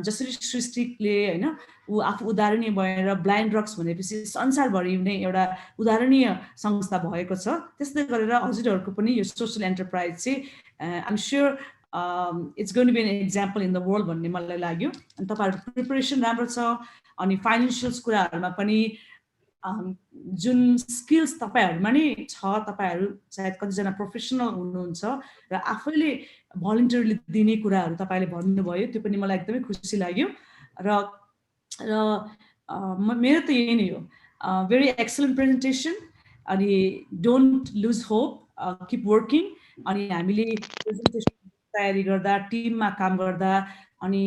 जसरी सृष्टिले होइन ऊ आफू उदाहरणीय भएर ब्लाइन्ड रक्स भनेपछि संसारभरि नै एउटा उदाहरणीय संस्था भएको छ। त्यस्तै गरेर हजुरहरूको पनि यो सोसल एन्टरप्राइज चाहिँ I'm sure it's going to be an example in the world भन्ने मलाई लाग्यो। अनि तपाईँहरूको प्रिपरेसन राम्रो छ। अनि फाइनेन्सियल्स कुराहरूमा पनि जुन स्किल्स तपाईँहरूमा नै छ, तपाईँहरू सायद कतिजना प्रोफेसनल हुनुहुन्छ र आफैले भलिन्टियरली दिने कुराहरू तपाईँले भन्नुभयो, त्यो पनि मलाई एकदमै खुसी लाग्यो। र मेरो त यही नै हो, भेरी एक्सलेन्ट प्रेजेन्टेसन। अनि don't lose hope, keep working. अनि हामीले प्रेजेन्टेसन तयारी गर्दा टिममा काम गर्दा अनि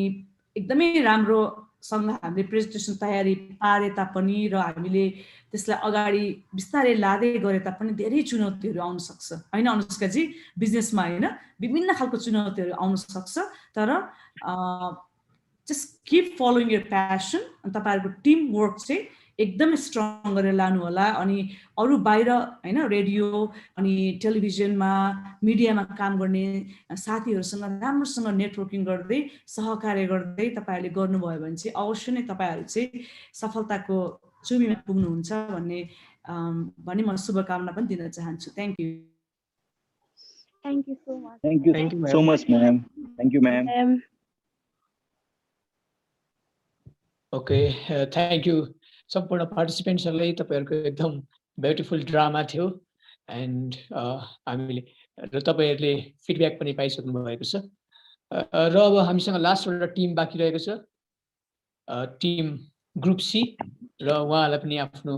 एकदमै राम्रोसँग हामीले प्रेजेन्टेसन तयारी पारे तापनि र हामीले त्यसलाई अगाडि बिस्तारै लाँदै गरे तापनि धेरै चुनौतीहरू आउन सक्छ होइन अनुष्काजी? बिजनेसमा होइन विभिन्न खालको चुनौतीहरू आउन सक्छ, तर just keep following your passion. अनि तपाईँहरूको टिम वर्क चाहिँ एकदमै स्ट्रङ गरेर लानु होला। अनि अरू बाहिर होइन रेडियो अनि टेलिभिजनमा मिडियामा काम गर्ने साथीहरूसँग राम्रोसँग नेटवर्किङ गर्दै सहकार्य गर्दै तपाईँहरूले गर्नुभयो भने चाहिँ अवश्य नै तपाईँहरू चाहिँ सफलताको चुमीमा पुग्नुहुन्छ भन्ने म शुभकामना पनि दिन चाहन्छु। Thank you. Thank you so much. Thank you so much, ma'am. Thank you, ma'am. Okay, thank you सम्पूर्ण पार्टिसिपेन्ट्सहरूलाई। तपाईँहरूको एकदम ब्युटिफुल ड्रामा थियो एन्ड हामीले र तपाईँहरूले फिडब्याक पनि पाइसक्नु भएको छ। र अब हामीसँग लास्ट एउटा टिम बाँकी रहेको छ, टिम ग्रुप सी, र उहाँलाई पनि आफ्नो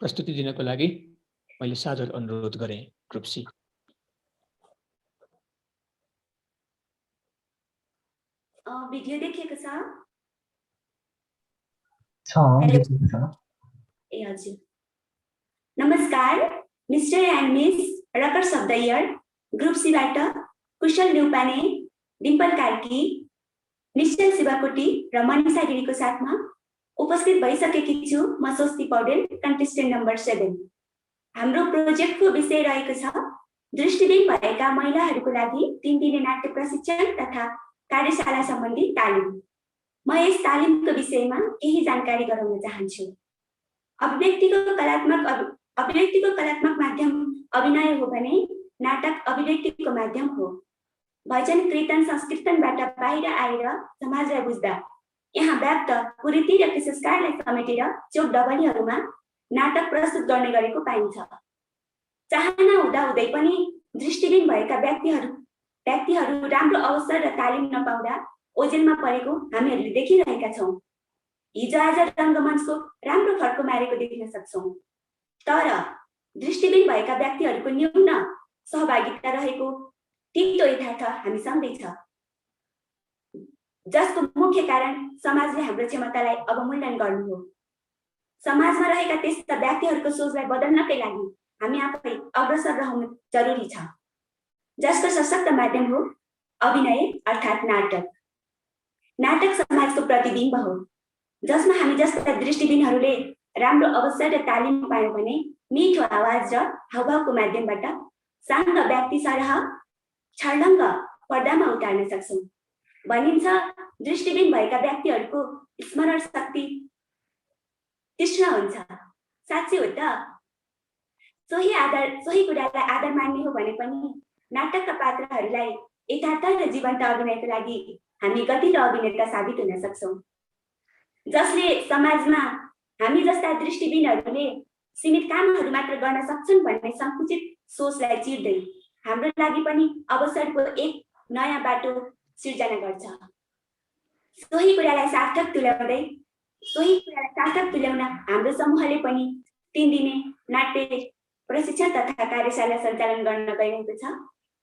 प्रस्तुति दिनको लागि मैले सादर अनुरोध गरेँ। Group C. भिडियो देखिएको छ? ए हजुर, नमस्कार। Mister and miss rockers of the year group सीबाट कुशल न्युपाने, डिम्पल कार्की, निश्चल शिवाकोटी र मनिषा गिरीको साथमा उपस्थित भइसकेकी छु। म स्वस्ति पौडेल, कन्टेस्टेन्ट नम्बर 7। हाम्रो प्रोजेक्टको विषय रहेको छ दृष्टिविहीन भएका महिलाहरूको लागि 3 दिने नाट्य प्रशिक्षण तथा कार्यशाला सम्बन्धी तालिम। म यस तालिमको विषयमा केही जानकारी गराउन चाहन्छु। अभिव्यक्तिको कलात्मक माध्यम अभिनय हो भने नाटक अभिव्यक्तिको माध्यम हो। भजन, कीर्तन, संस्कृतनबाट बाहिर आएर समाजलाई बुझ्दा यहाँ व्याप्त कुरीति र कुसंस्कारलाई समेटेर चोक डबलीहरूमा नाटक प्रस्तुत गर्ने गरेको पाइन्छ। चाहना हुँदाहुँदै पनि दृष्टिविहीन भएका व्यक्तिहरू राम्रो अवसर र तालिम नपाउँदा ओझेलमा परेको हामीहरूले देखिरहेका छौँ। हिजो आज रङ्गमञ्चको राम्रो फड्को मारेको देख्न सक्छौँ, तर दृष्टिविहीन भएका व्यक्तिहरूको न्यून सहभागिता रहेको तितो यथार्थ हामीसँगै छ, जसको मुख्य कारण समाजले हाम्रो क्षमतालाई अवमूल्यन गर्नु हो। समाजमा रहेका त्यस्ता व्यक्तिहरूको सोचलाई बदल्नकै लागि हामी आफै अग्रसर रहनु जरुरी छ, जसको सशक्त माध्यम हो अभिनय अर्थात् नाटक। नाटक समाजको प्रतिबिम्ब हो, जसमा हामी जस्ता दृष्टिविहीनहरूले राम्रो अवसर र तालिम पायौँ भने मिठो आवाज र हावभावको माध्यमबाट साङ्ग व्यक्ति सरह छर्लङ्ग पर्दामा उतार्न सक्छौँ। भनिन्छ दृष्टिविहीन भएका व्यक्तिहरूको स्मरण शक्ति तीक्ष्ण हुन्छ। साँच्चै हो त? सोही कुरालाई आदर मान्ने हो भने पनि नाटकका पात्रहरूलाई यथार्थ र जीवन्त अभिनयको लागि हामी गति र अभिनेता साबित हुन सक्छौँ, जसले समाजमा हामी जस्ता दृष्टिहीनहरूले सीमित कामहरू मात्र गर्न सक्छन् भन्ने संकुचित सोचलाई चिर्दै हाम्रो लागि पनि अवसरको एक नयाँ बाटो सिर्जना गर्छ। सोही कुरालाई सार्थक तुल्याउन हाम्रो समूहले पनि 3 दिने नाट्य प्रशिक्षण तथा कार्यशाला सञ्चालन गर्न गइरहेको छ,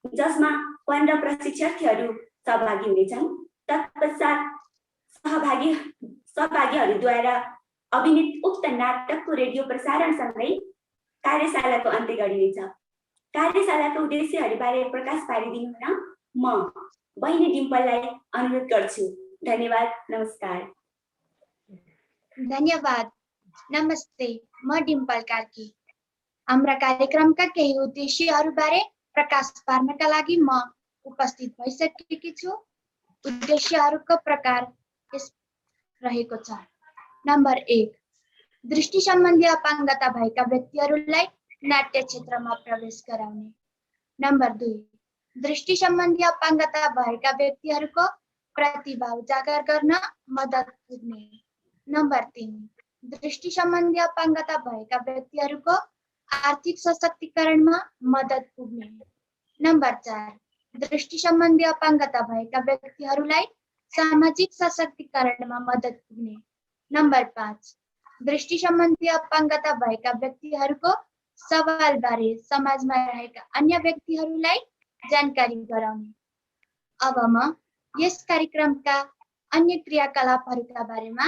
जसमा 15 प्रशिक्षार्थीहरू सहभागी हुनेछन्। तत्पश्चात सहभागीहरूद्वारा अभिनीत उक्त नाटकको रेडियो प्रसारणसँगै कार्यशालाको अन्त्य गरिनेछ। कार्यशालाको उद्देश्यहरूबारे प्रकाश पारिदिनु हुन म बहिनी डिम्पललाई अनुरोध गर्छु। धन्यवाद, नमस्कार। धन्यवाद, नमस्ते, म डिम्पल कार्की। हाम्रा कार्यक्रमका केही उद्देश्यहरूबारे प्रकाश पार्नका लागि म उपस्थित भइसकेकी छु। उद्देश्यहरूको प्रकार यस रहेको छ। नम्बर 1, दृष्टि सम्बन्धी अपाङ्गता भएका व्यक्तिहरूलाई नाट्य क्षेत्रमा प्रवेश गराउने। नम्बर 2, दृष्टि सम्बन्धी अपाङ्गता भएका व्यक्तिहरूको प्रतिभा उजागर गर्न मद्दत पुग्ने। नम्बर 3, दृष्टि सम्बन्धी अपाङ्गता भएका व्यक्तिहरूको आर्थिक सशक्तिकरणमा मद्दत पुग्ने। नम्बर 4, दृष्टि सम्बन्धी अपाङ्गता भएका व्यक्तिहरूलाई सामाजिक सशक्तिकरणमा मद्दत पुग्ने। नम्बर 5, दृष्टि सम्बन्धी अपाङ्गता भएका व्यक्तिहरूको सवालबारे समाजमा रहेका अन्य व्यक्तिहरूलाई जानकारी गराउने। अब म यस कार्यक्रमका अन्य क्रियाकलापहरूका बारेमा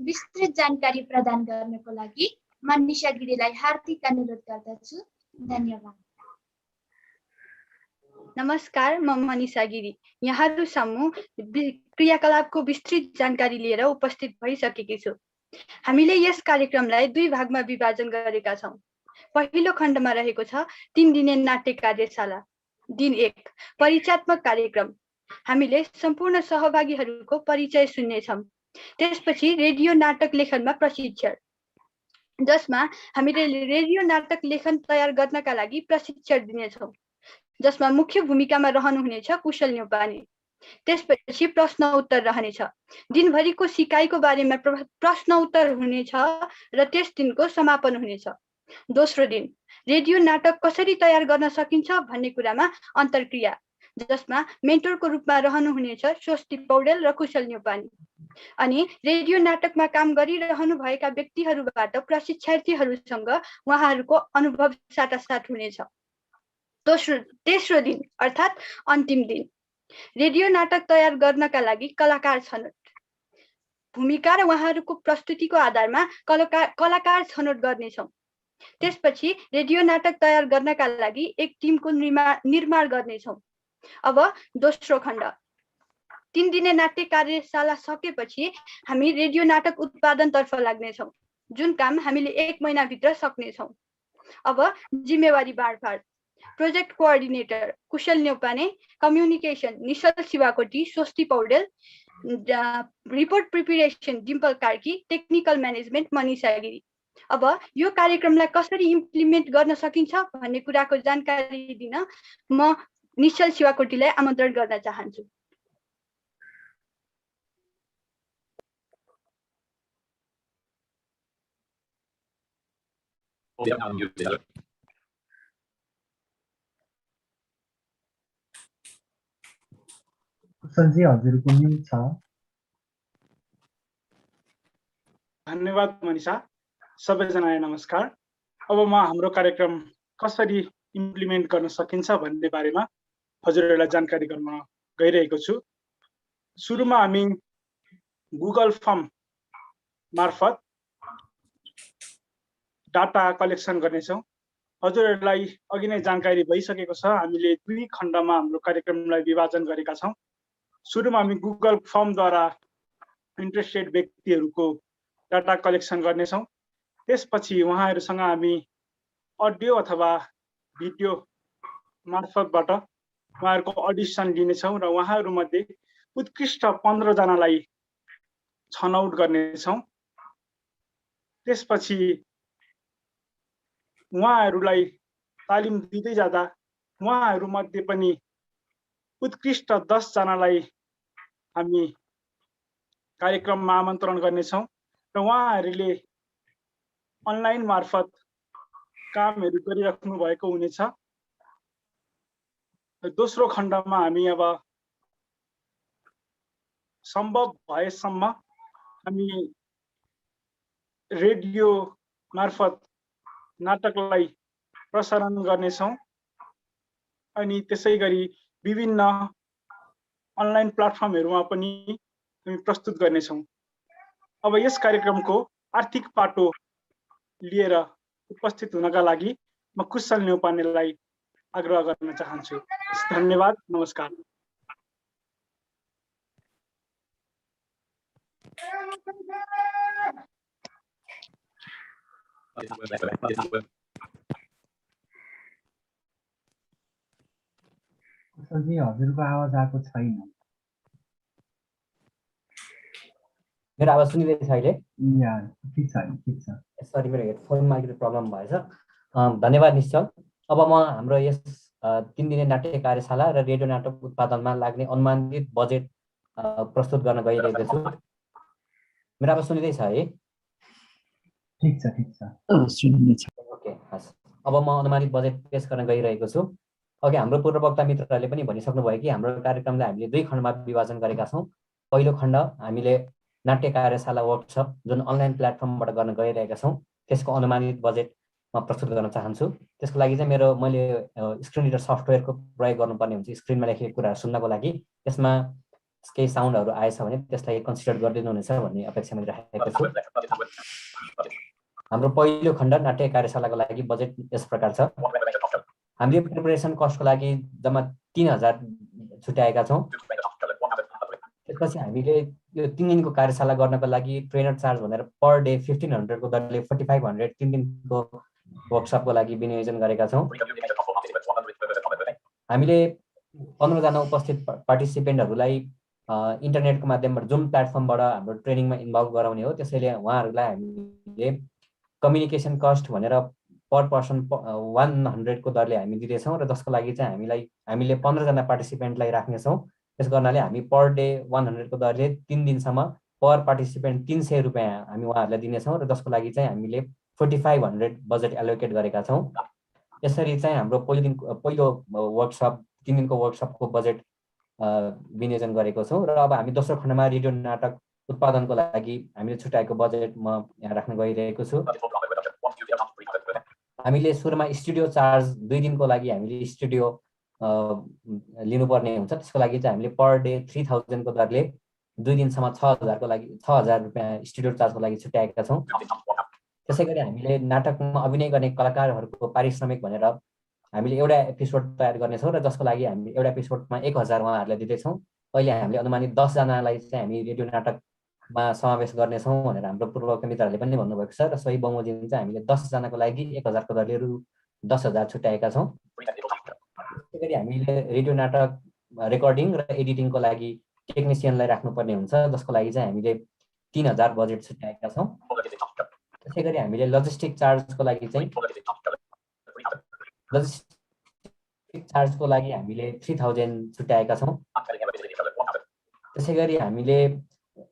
विस्तृत जानकारी प्रदान गर्नको लागि मनिषा गिरीलाई हार्दिक अनुरोध गर्दछु। धन्यवाद। नमस्कार, म मनिषा गिरी यहाँहरू सामु क्रियाकलापको विस्तृत जानकारी लिएर उपस्थित भइसकेकी छु। हामीले यस कार्यक्रमलाई 2 भागमा विभाजन गरेका छौँ। पहिलो खण्डमा रहेको छ 3 दिने नाट्य कार्यशाला। दिन 1, परिचयात्मक कार्यक्रम। हामीले सम्पूर्ण सहभागीहरूको परिचय सुन्नेछौँ। त्यसपछि रेडियो नाटक लेखनमा प्रशिक्षण, जसमा हामीले रेडियो नाटक लेखन तयार गर्नका लागि प्रशिक्षण दिनेछौँ, जसमा मुख्य भूमिकामा रहनुहुनेछ कुशल न्यौपाने। त्यसपछि प्रश्न उत्तर रहनेछ। दिनभरिको सिकाइको बारेमा प्रश्न उत्तर हुनेछ र त्यस दिनको समापन हुनेछ। दोस्रो दिन, रेडियो नाटक कसरी तयार गर्न सकिन्छ भन्ने कुरामा अन्तर्क्रिया, जसमा मेन्टरको रूपमा रहनुहुनेछ स्वस्ति पौडेल र कुशल न्यौपाने। अनि रेडियो नाटकमा काम गरिरहनु भएका व्यक्तिहरूबाट प्रशिक्षार्थीहरूसँग उहाँहरूको अनुभव साटासाट हुनेछ। तेस्रो दिन अर्थात् अन्तिम दिन, रेडियो नाटक तयार गर्नका लागि कलाकार छनौट। भूमिका र उहाँहरूको प्रस्तुतिको आधारमा कलाकार छनौट गर्नेछौँ। त्यसपछि रेडियो नाटक तयार गर्नका लागि एक टिमको निर्माण गर्नेछौँ। अब दोस्रो खण्ड, 3 दिने नाट्य कार्यशाला सकेपछि हामी रेडियो नाटक उत्पादनतर्फ लाग्नेछौँ, जुन काम हामीले 1 महिनाभित्र सक्नेछौँ। अब जिम्मेवारी बाँडफाँड। प्रोजेक्ट कोअर्डिनेटर कुशल न्यौपाने, कम्युनिकेसन निश्चल शिवाकोटी स्वस्ति Paudel, report preparation Dimple Karki, technical management Manisha Giri. अब यो कार्यक्रमलाई कसरी इम्प्लिमेन्ट गर्न सकिन्छ भन्ने कुराको जानकारी दिन म निश्चल शिवाकोटीलाई आमन्त्रण गर्न चाहन्छु। कुशलजी, हजुरको म्युट छ। धन्यवाद मनिषा। सबैजनालाई नमस्कार। अब म हाम्रो कार्यक्रम कसरी इम्प्लिमेन्ट गर्न सकिन्छ भन्ने बारेमा हजुरहरूलाई जानकारी गर्न गइरहेको छु। सुरुमा हामी गुगल फर्म मार्फत डाटा कलेक्सन गर्नेछौँ। हजुरहरूलाई अघि नै जानकारी भइसकेको छ, हामीले 2 खण्डमा हाम्रो कार्यक्रमलाई विभाजन गरेका छौँ। सुरुमा हामी गुगल फर्मद्वारा इन्ट्रेस्टेड व्यक्तिहरूको डाटा कलेक्सन गर्नेछौँ। त्यसपछि उहाँहरूसँग हामी अडियो अथवा भिडियो मार्फतबाट उहाँहरूको अडिसन लिनेछौँ र उहाँहरूमध्ये उत्कृष्ट 15 जनालाई छनौट गर्नेछौँ। त्यसपछि उहाँहरूलाई तालिम दिँदै जाँदा उहाँहरूमध्ये पनि उत्कृष्ट 10 जनालाई हामी कार्यक्रममा आमन्त्रण गर्नेछौँ र उहाँहरूले अनलाइन मार्फत कामहरू गरिराख्नु भएको हुनेछ। दोस्रो खण्डमा हामी अब सम्भव भएसम्म हामी रेडियो मार्फत नाटकलाई प्रसारण गर्नेछौँ अनि त्यसै गरी विभिन्न अनलाइन प्लेटफर्महरूमा पनि हामी प्रस्तुत गर्नेछौँ। अब यस कार्यक्रमको आर्थिक पाटो लिएर उपस्थित हुनका लागि म कुशल न्यौपानेलाई आग्रह गर्न चाहन्छु। धन्यवाद, नमस्कार। कुशलजी हजुरको आवाज आएको छैन। मेरो आवाज सुनिँदैछ अहिले? ठिक छ, ठिक छ। सरी, मेरो हेडफोनमा अलिकति प्रब्लम भएछ। धन्यवाद निश्चल। अब म हाम्रो यस 3 दिने नाट्य कार्यशाला र रेडियो नाटक उत्पादनमा लाग्ने अनुमानित बजेट प्रस्तुत गर्न गइरहेको छु। मेरो आवाज सुनिँदैछ है? ठिक छ, ठिक छ। ओके, हस्। अब म अनुमानित बजेट पेश गर्न गइरहेको छु। अघि हाम्रो पूर्ववक्ता मित्रहरूले पनि भनिसक्नु भयो कि हाम्रो कार्यक्रमलाई हामीले 2 खण्डमा विभाजन गरेका छौँ। पहिलो खण्ड हामीले नाट्य कार्यशाला वर्कसप जुन अनलाइन प्लेटफर्मबाट गर्न गइरहेका छौँ, त्यसको अनुमानित बजेट म प्रस्तुत गर्न चाहन्छु। त्यसको लागि चाहिँ मैले स्क्रिन रिडर सफ्टवेयरको प्रयोग गर्नुपर्ने हुन्छ स्क्रिनमा लेखेको कुराहरू सुन्नको लागि। त्यसमा केही साउन्डहरू आएछ भने त्यसलाई कन्सिडर गरिदिनुहुनेछ भन्ने अपेक्षा मैले राखेको छु। हाम्रो पहिलो खण्ड नाट्य कार्यशालाको लागि बजेट यस प्रकार छ। हामीले प्रिपरेसन कस्टको लागि जम्मा 3000 छुट्याएका छौँ। त्यसपछि हामीले यो 3 दिनको कार्यशाला गर्नको लागि ट्रेनर चार्ज भनेर पर डे 1500 को दरले 4500 3 दिनको वर्कसपको लागि विनियोजन गरेका छौँ। हामीले 15 जना उपस्थित पार्टिसिपेन्टहरूलाई इन्टरनेटको माध्यमबाट जुम प्लेटफर्मबाट हाम्रो ट्रेनिङमा इन्भल्भ गराउने हो। त्यसैले उहाँहरूलाई हामीले कम्युनिकेसन कस्ट भनेर पर पर्सन 100 को दरले हामी दिँदैछौँ र जसको लागि चाहिँ हामीले 15 जना पार्टिसिपेन्टलाई राख्नेछौँ। त्यस गर्नाले हामी पर डे 100 को दरले 3 दिनसम्म पर पार्टिसिपेन्ट 300 रुपियाँ हामी उहाँहरूलाई दिनेछौँ र जसको लागि चाहिँ हामीले 4500 बजेट एलोकेट गरेका छौँ। यसरी चाहिँ हाम्रो पहिलो वर्कसप 3 दिनको वर्कसपको बजेट विनियोजन गरेको छौँ। र अब हामी दोस्रो खण्डमा रेडियो नाटक उत्पादनको लागि हामीले छुट्याएको बजेट म यहाँ राख्न गइरहेको छु। हामीले सुरुमा स्टुडियो चार्ज 2 दिनको लागि हामीले स्टुडियो लिनुपर्ने हुन्छ। त्यसको लागि चाहिँ हामीले पर डे 3000 को दरले 2 दिनसम्म 6000 रुपियाँ स्टुडियो चार्जको लागि छुट्याएका छौँ। त्यसै गरी हामीले नाटकमा अभिनय गर्ने कलाकारहरूको पारिश्रमिक भनेर हामीले एउटा एपिसोड तयार गर्नेछौँ र जसको लागि हामीले एउटा एपिसोडमा 1000 उहाँहरूलाई दिँदैछौँ। अहिले हामीले अनुमानित 10 जनालाई चाहिँ हामी रेडियो नाटकमा समावेश गर्नेछौँ भनेर हाम्रो पूर्वका मित्रहरूले पनि भन्नुभएको छ र सोही बमोजिम चाहिँ हामीले 10 जनाको लागि 1000 को दरले रु 10000 छुट्याएका छौँ। त्यसै गरी हामीले रेडियो नाटक रेकर्डिङ र एडिटिङको लागि टेक्निसियनलाई राख्नुपर्ने हुन्छ, जसको लागि चाहिँ हामीले 3000 बजेट छुट्याएका छौँ। त्यसै गरी हामीले लजिस्टिक चार्जको लागि हामीले 3000 छुट्याएका छौँ। त्यसै गरी हामीले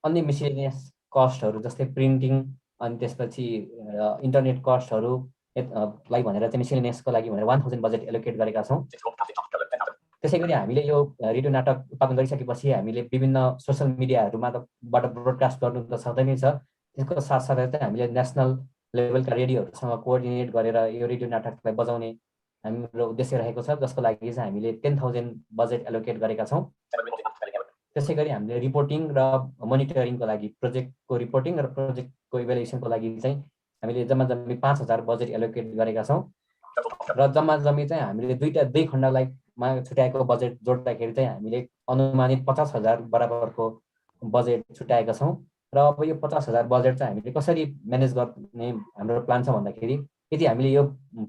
अन्य मिसलेनियस कस्टहरू जस्तै प्रिन्टिङ अनि त्यसपछि इन्टरनेट कस्टहरू लाई भनेर चाहिँ मिसलेनियसको लागि भनेर 1000 बजेट एलोकेट गरेका छौँ। त्यसै गरी हामीले यो रेडियो नाटक उत्पादन गरिसकेपछि हामीले विभिन्न सोसल मिडियाहरूबाट ब्रोडकास्ट गर्नु त सक्दै छ। त्यसको साथसाथै चाहिँ हामीले नेसनल लेभलका रेडियोहरूसँग कोअर्डिनेट गरेर यो रेडियो नाटकलाई बजाउने हाम्रो उद्देश्य रहेको छ, जसको लागि चाहिँ हामीले 10000 बजेट एलोकेट गरेका छौँ। त्यसै गरी हामीले रिपोर्टिङ र मोनिटरिङको लागि प्रोजेक्टको रिपोर्टिङ र प्रोजेक्टको इभ्यालुएसनको लागि चाहिँ हामीले जम्मी 5000 बजेट एलोकेट गरेका छौँ। र जम्मी चाहिँ हामीले 2 खण्डलाई छुट्याएको बजेट जोड्दाखेरि चाहिँ हामीले अनुमानित 50000 बराबरको बजेट छुट्याएका छौँ। र अब यो 50000 बजेट चाहिँ हामीले कसरी म्यानेज गर्ने हाम्रो प्लान छ भन्दाखेरि यदि हामीले यो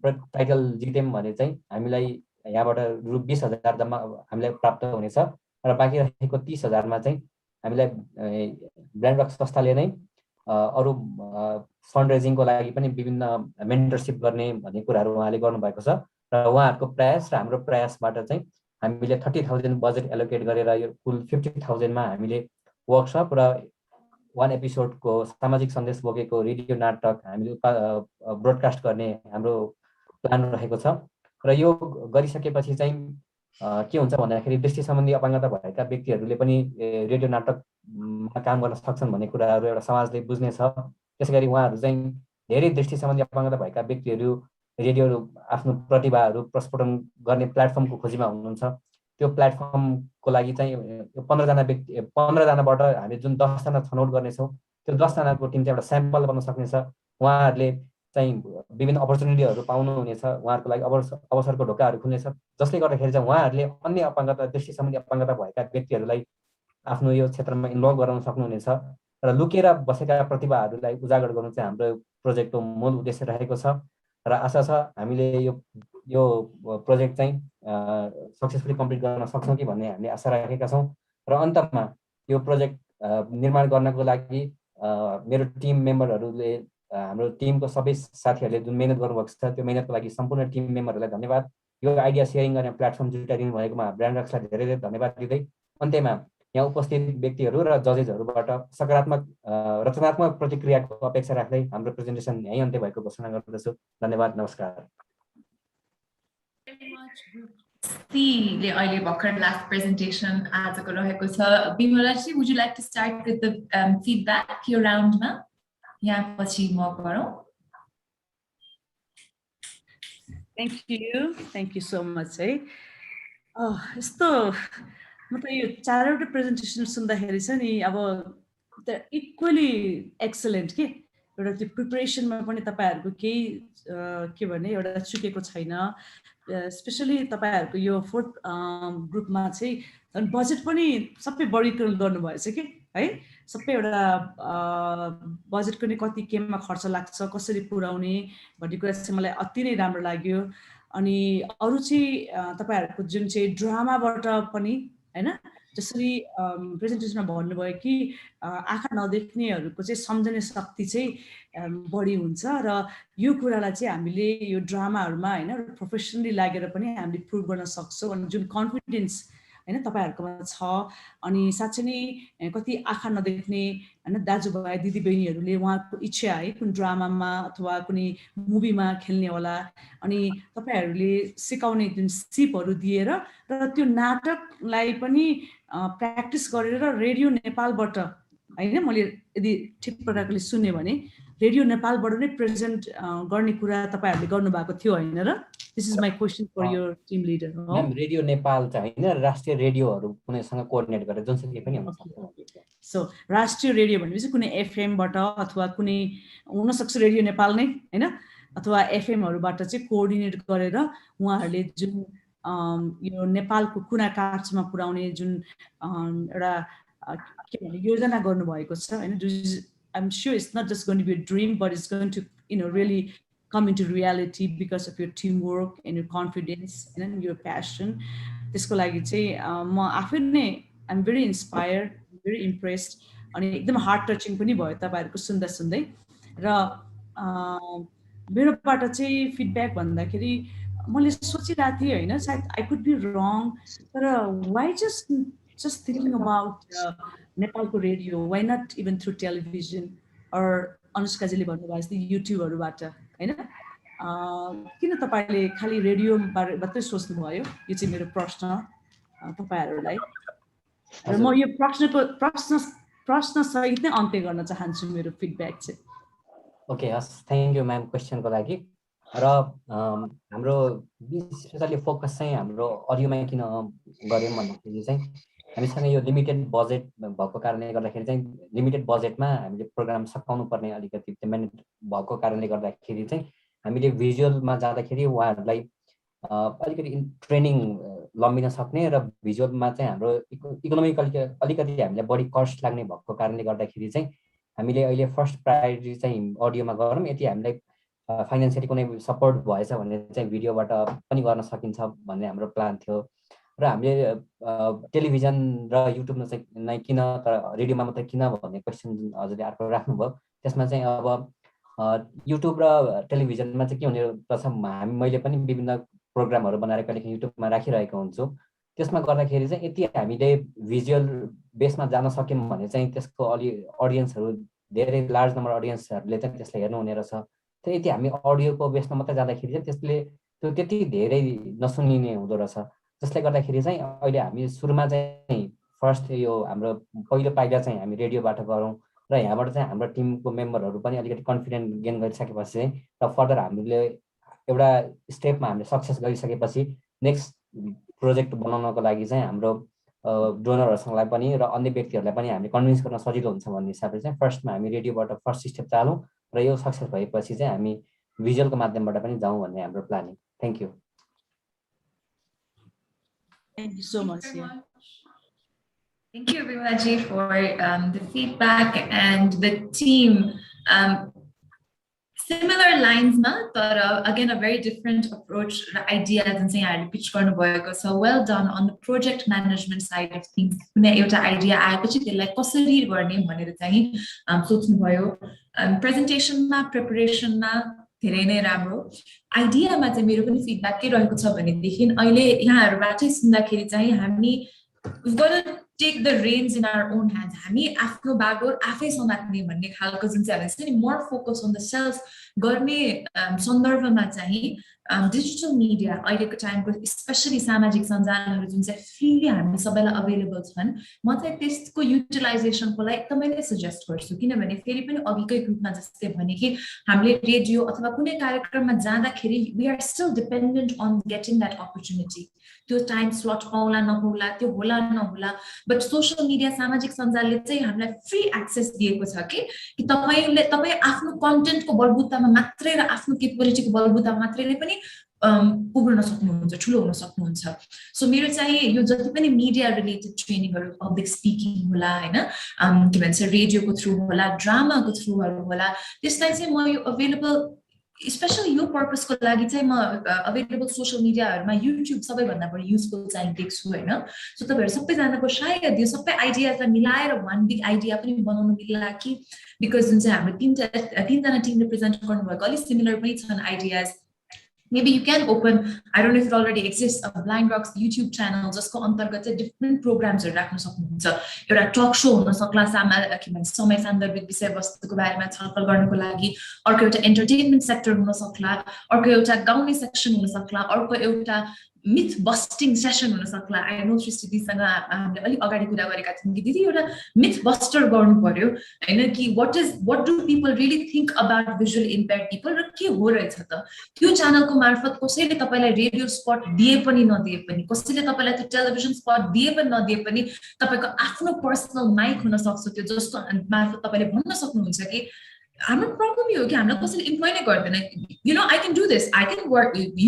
टाइटल जित्यौँ भने चाहिँ हामीलाई यहाँबाट रु 20000 जम्मा हामीलाई प्राप्त हुनेछ र बाँकी रहेको 30000 मा चाहिँ हामीलाई ब्ल्यान्ड रक संस्थाले नै अरू फन्ड रेजिङको लागि पनि विभिन्न मेन्टरसिप गर्ने भन्ने कुराहरू उहाँले गर्नुभएको छ र उहाँहरूको प्रयास र हाम्रो प्रयासबाट चाहिँ हामीले 30,000 बजेट एलोकेट गरेर यो कुल 50,000 मा हामीले वर्कसप र 1 एपिसोडको सामाजिक सन्देश बोकेको रेडियो नाटक हामीले ब्रोडकास्ट गर्ने हाम्रो प्लान रहेको छ। र यो गरिसकेपछि चाहिँ के हुन्छ भन्दाखेरि दृष्टि सम्बन्धी अपाङ्गता भएका व्यक्तिहरूले पनि रेडियो नाटकमा काम गर्न सक्छन् भन्ने कुराहरू एउटा समाजले बुझ्नेछ। त्यसैगरी उहाँहरू चाहिँ धेरै दृष्टि सम्बन्धी अपाङ्गता भएका व्यक्तिहरू रेडियो आफ्नो प्रतिभाहरू प्रस्फुटन गर्ने प्लेटफर्मको खोजीमा हुनुहुन्छ। त्यो प्लेटफर्मको लागि चाहिँ 15 जनाबाट हामी जुन 10 जना छनौट गर्नेछौँ त्यो 10 जनाको टिम चाहिँ एउटा स्याम्पल बन्न सक्नेछ। उहाँहरूले चाहिँ विभिन्न अपर्च्युनिटीहरू पाउनुहुनेछ, उहाँहरूको लागि अवसरको ढोकाहरू खुल्नेछ, जसले गर्दाखेरि चाहिँ उहाँहरूले अन्य अपाङ्गता दृष्टि सम्बन्धी अपाङ्गता भएका व्यक्तिहरूलाई आफ्नो यो क्षेत्रमा इन्भल्भ गराउन सक्नुहुनेछ। र लुकेर बसेका प्रतिभाहरूलाई उजागर गर्नु चाहिँ हाम्रो प्रोजेक्टको मूल उद्देश्य रहेको छ। र आशा छ हामीले यो प्रोजेक्ट चाहिँ सक्सेसफुली कम्प्लिट गर्न सक्छौँ कि भन्ने हामीले आशा राखेका छौँ। र अन्तमा यो प्रोजेक्ट निर्माण गर्नको लागि मेरो टिम मेम्बरहरूले हाम्रो टिमको सबै साथीहरूले जुन मेहनत गर्नुभएको छ त्यो मेहनतको लागि सम्पूर्ण टिम मेम्बरहरूलाई धन्यवाद। यो आइडिया सेयरिङ गर्ने प्लेटफर्म जुटाइदिनु भएकोमा ब्रान्ड रक्सलाई धेरै धेरै धन्यवाद दिँदै अन्त्यमा यहाँ उपस्थित व्यक्तिहरू र जजेसहरूबाट सकारात्मक रचनात्मक प्रतिक्रियाको अपेक्षा राख्दै हाम्रो प्रेजेन्टेसन यहीँ अन्त्य भएको घोषणा गर्दछु। धन्यवाद, नमस्कार। ले अहिले भर्खर लास्ट प्रेजेन्टेसन आजको रहेको छ। बिमलाजी, would you like to start with the feedback यो राउन्डमा? यहाँ पछि म गरौँ। थ्याङ्क यू सो मच है। यस्तो मतलब यो 4वटा प्रेजेन्टेसन सुन्दाखेरि छ नि अब इक्वली एक्सलेन्ट के एउटा त्यो प्रिपरेसनमा पनि तपाईँहरूको केही के भने एउटा चुकेको छैन। स्पेसली तपाईँहरूको यो 4th ग्रुपमा चाहिँ बजेट पनि सबै वर्गीकरण गर्नुभएछ कि है। सबै एउटा बजेटको नि कति केमा खर्च लाग्छ, कसरी पुर्याउने भन्ने कुरा चाहिँ मलाई अति नै राम्रो लाग्यो। अनि अरू चाहिँ तपाईँहरूको जुन चाहिँ ड्रामाबाट पनि हैन, जसरी प्रेजेन्टेसनमा भन्नुभयो कि आँखा नदेख्नेहरूको चाहिँ सम्झने शक्ति चाहिँ बढी हुन्छ र यो कुरालाई चाहिँ हामीले यो ड्रामाहरूमा हैन प्रोफेसनली लागेर पनि हामीले प्रुभ गर्न सक्छौँ। अनि जुन कन्फिडेन्स हैन तपाईँहरूकोमा छ, अनि साँच्चै नै कति आँखा नदेख्ने हैन दाजुभाइ दिदीबहिनीहरूले उहाँको इच्छा है कुन ड्रामामा अथवा कुनै मुभीमा खेल्नेवाला, अनि तपाईँहरूले सिकाउने जुन सिपहरू दिएर र त्यो नाटकलाई पनि प्र्याक्टिस गरेर रेडियो नेपालबाट हैन, मैले यदि ठिक प्रकारले सुने भने रेडियो नेपालबाट नै प्रेजेन्ट गर्ने कुरा तपाईँहरूले गर्नुभएको थियो होइन र? This is my question for your team leader. Radio Nepal चाहिँ होइन, राष्ट्रिय रेडियोहरू कुनैसँग कोअर्डिनेट गरेर जुनसुकै पनि हुन्छ। सो राष्ट्रिय रेडियो भनेपछि कुनै एफएमबाट अथवा कुनै हुनसक्छ रेडियो नेपाल नै होइन, अथवा एफएमहरूबाट चाहिँ कोअर्डिनेट गरेर उहाँहरूले जुन यो नेपालको कुना काप्चामा पुर्याउने जुन एउटा के भने योजना गर्नुभएको छ होइन। I'm sure it's not just going to be a dream, but it's going to, really come into reality because of your teamwork and your confidence and your passion. त्यसको लागि चाहिँ म आफै नै I'm very inspired, very impressed, अनि एकदम heart touching पनि भयो तपाईँहरूको सुन्दा सुन्दै। र मेरोबाट चाहिँ फिडब्याक भन्दाखेरि मैले सोचिरहेको थिएँ होइन, सायद I could be wrong, तर why just thinking about नेपालको radio, why not even through television or अनुष्काजीले भन्नुभयो जस्तै युट्युबहरूबाट होइन, किन तपाईँले खालि रेडियो बारे मात्रै सोच्नुभयो? यो चाहिँ मेरो प्रश्न तपाईँहरूलाई। र म यो प्रश्न सहित नै अन्त्य गर्न चाहन्छु मेरो फिडब्याक चाहिँ। ओके, हस्, थ्याङ्क यू म्याम क्वेसनको लागि। र हाम्रो स्पेसली फोकस चाहिँ हाम्रो अडियोमा किन गऱ्यौँ भन्दाखेरि चाहिँ हामीसँग यो लिमिटेड बजेट भएको कारणले गर्दाखेरि चाहिँ लिमिटेड बजेटमा हामीले प्रोग्राम सकाउनु पर्ने अलिकति मेहनत भएको कारणले गर्दाखेरि चाहिँ हामीले भिजुअलमा जाँदाखेरि उहाँहरूलाई अलिकति ट्रेनिङ लम्बिन सक्ने र भिजुअलमा चाहिँ हाम्रो इकोनोमिकली अलिकति हामीलाई बढी कस्ट लाग्ने भएको कारणले गर्दाखेरि चाहिँ हामीले अहिले फर्स्ट प्रायोरिटी चाहिँ अडियोमा गरौँ। यदि हामीलाई फाइनेन्सियली कुनै सपोर्ट भएछ भने चाहिँ भिडियोबाट पनि गर्न सकिन्छ भन्ने हाम्रो प्लान थियो। र हामीले टेलिभिजन र युट्युबमा चाहिँ नै किन, तर रेडियोमा मात्रै किन भन्ने क्वेसन जुन हजुरले अर्को राख्नुभयो, त्यसमा चाहिँ अब युट्युब र टेलिभिजनमा चाहिँ के हुने रहेछ, मैले पनि विभिन्न प्रोग्रामहरू बनाएर कहिलेकाहीँ युट्युबमा राखिरहेको हुन्छु। त्यसमा गर्दाखेरि चाहिँ यति हामीले भिजुअल बेसमा जान सक्यौँ भने चाहिँ त्यसको अडियन्सहरू धेरै लार्ज नम्बर अडियन्सहरूले चाहिँ त्यसलाई हेर्नु हुने रहेछ। त्यो यति हामी अडियोको बेसमा मात्रै जाँदाखेरि चाहिँ त्यसले त्यो त्यति धेरै नसुनिने हुँदो रहेछ। जसले गर्दाखेरि चाहिँ अहिले हामी सुरुमा चाहिँ फर्स्ट यो हाम्रो पहिलो पाइला चाहिँ हामी रेडियोबाट गरौँ र यहाँबाट चाहिँ हाम्रो टिमको मेम्बरहरू पनि अलिकति कन्फिडेन्ट गेन गरिसकेपछि चाहिँ र फर्दर हामीले एउटा स्टेपमा हामीले सक्सेस गरिसकेपछि नेक्स्ट प्रोजेक्ट बनाउनको लागि चाहिँ हाम्रो डोनरहरूसँगलाई पनि र अन्य व्यक्तिहरूलाई पनि हामीले कन्भिन्स गर्न सजिलो हुन्छ भन्ने हिसाबले चाहिँ फर्स्टमा हामी रेडियोबाट फर्स्ट स्टेप चालौँ र यो सक्सेस भएपछि चाहिँ हामी भिजुअलको माध्यमबाट पनि जाउँ भन्ने हाम्रो planning. Thank you. Thank you so much. Thank you, Vimaji, for the feedback and the team. Similar lines, but again, a very different approach, ideas and saying pitch so well done on the project management side of things. Idea like presentation preparation धेरै नै राम्रो आइडियामा चाहिँ मेरो पनि feedback के रहेको छ भनेदेखि अहिले यहाँहरुबाटै सुन्दाखेरि चाहिँ हामी we've got to take the reins in our own hands. हामी आफ्नो बागडोर आफै समात्ने भन्ने खालको जुन चाहिँ हुन्छ नि more focus on the self गर्ने सन्दर्भमा चाहिँ डिजिटल मिडिया अहिलेको टाइमको स्पेशली सामाजिक सञ्जालहरु जुन चाहिँ फ्रीली हामी सबैलाई अवेलेबल छन् म चाहिँ त्यसको युटिलाइजेसनको लागि एकदमै नै सजेस्ट गर्छु किनभने फेरि पनि अघिकै ग्रुपमा जस्तै भने कि हामीले रेडियो अथवा कुनै कार्यक्रममा जाँदाखेरि we are still dependent on getting that opportunity त्यो टाइम स्लट पाउला नपाउला त्यो होला नहोला बट सोशल मिडिया सामाजिक सञ्जालले चाहिँ हामीलाई फ्री एक्सेस दिएको छ कि तपाई आफ्नो कन्टेन्टको बलबुतामा मात्रै र आफ्नो क्यापेबिलिटीको बलबुतामा मात्रैले पनि उभ्रन सक्नुहुन्छ ठुलो हुन सक्नुहुन्छ सो मेरो चाहिँ यो जति पनि मिडिया रिलेटेड ट्रेनिङहरु पब्लिक स्पिकिङ होला हैन के भन्छ रेडियोको थ्रु होला ड्रामाको थ्रुहरु होला त्यसलाई चाहिँ म यो अवेलेबल स्पेशली यो पर्पसको लागि चाहिँ म अवेलेबल सोशल मिडियाहरुमा युट्युब सबैभन्दा बढी युजफुल चाहिँ देख्छु हैन सो तपाईहरु सबैजनाको सायद यो सबै आइडियाजलाई मिलाएर वान बिग आइडिया पनि बनाउन मिल्ला कि बिकज जुन चाहिँ हाम्रो तीनजना टिम रिप्रेजेन्ट गर्नुभएको अलि सिमिलर पनि छन् ideas Maybe you can open, I don't know if it already exists, a Blind Rocks YouTube channel, just go अन्तर्गत चाहिँ different programs राख्न सक्नुहुन्छ एउटा टक शो हुन सक्ला समय सान्दर्भिक विषयवस्तुको बारेमा छलफल गर्नको लागि अर्को एउटा एन्टरटेनमेन्ट सेक्टर हुन सक्ला अर्को एउटा गाउने सेक्सन हुन सक्ला अर्को एउटा myth busting session हुन सक्ला I know सृष्टिसँग हामीले अलि अगाडि कुरा गरेका थियौं कि दिदी एउटा myth buster गर्नु पर्यो हैन कि what do people really think about visually impaired people र के हो रहेछ त त्यो च्यानलको मार्फत कसैले तपाईलाई रेडियो स्पट दिए पनि नदिए पनि कसैले तपाईलाई त्यो टेलिभिजन स्पट दिए पनि नदिए पनि तपाईको आफ्नो पर्सनल माइक हुन सक्छ त्यो जसको मार्फत तपाईले भन्न सक्नुहुन्छ कि हाम्रो प्रब्लम यो कि हामीलाई कसैले इम्प्लोय नै गर्दैन you know I can do this I can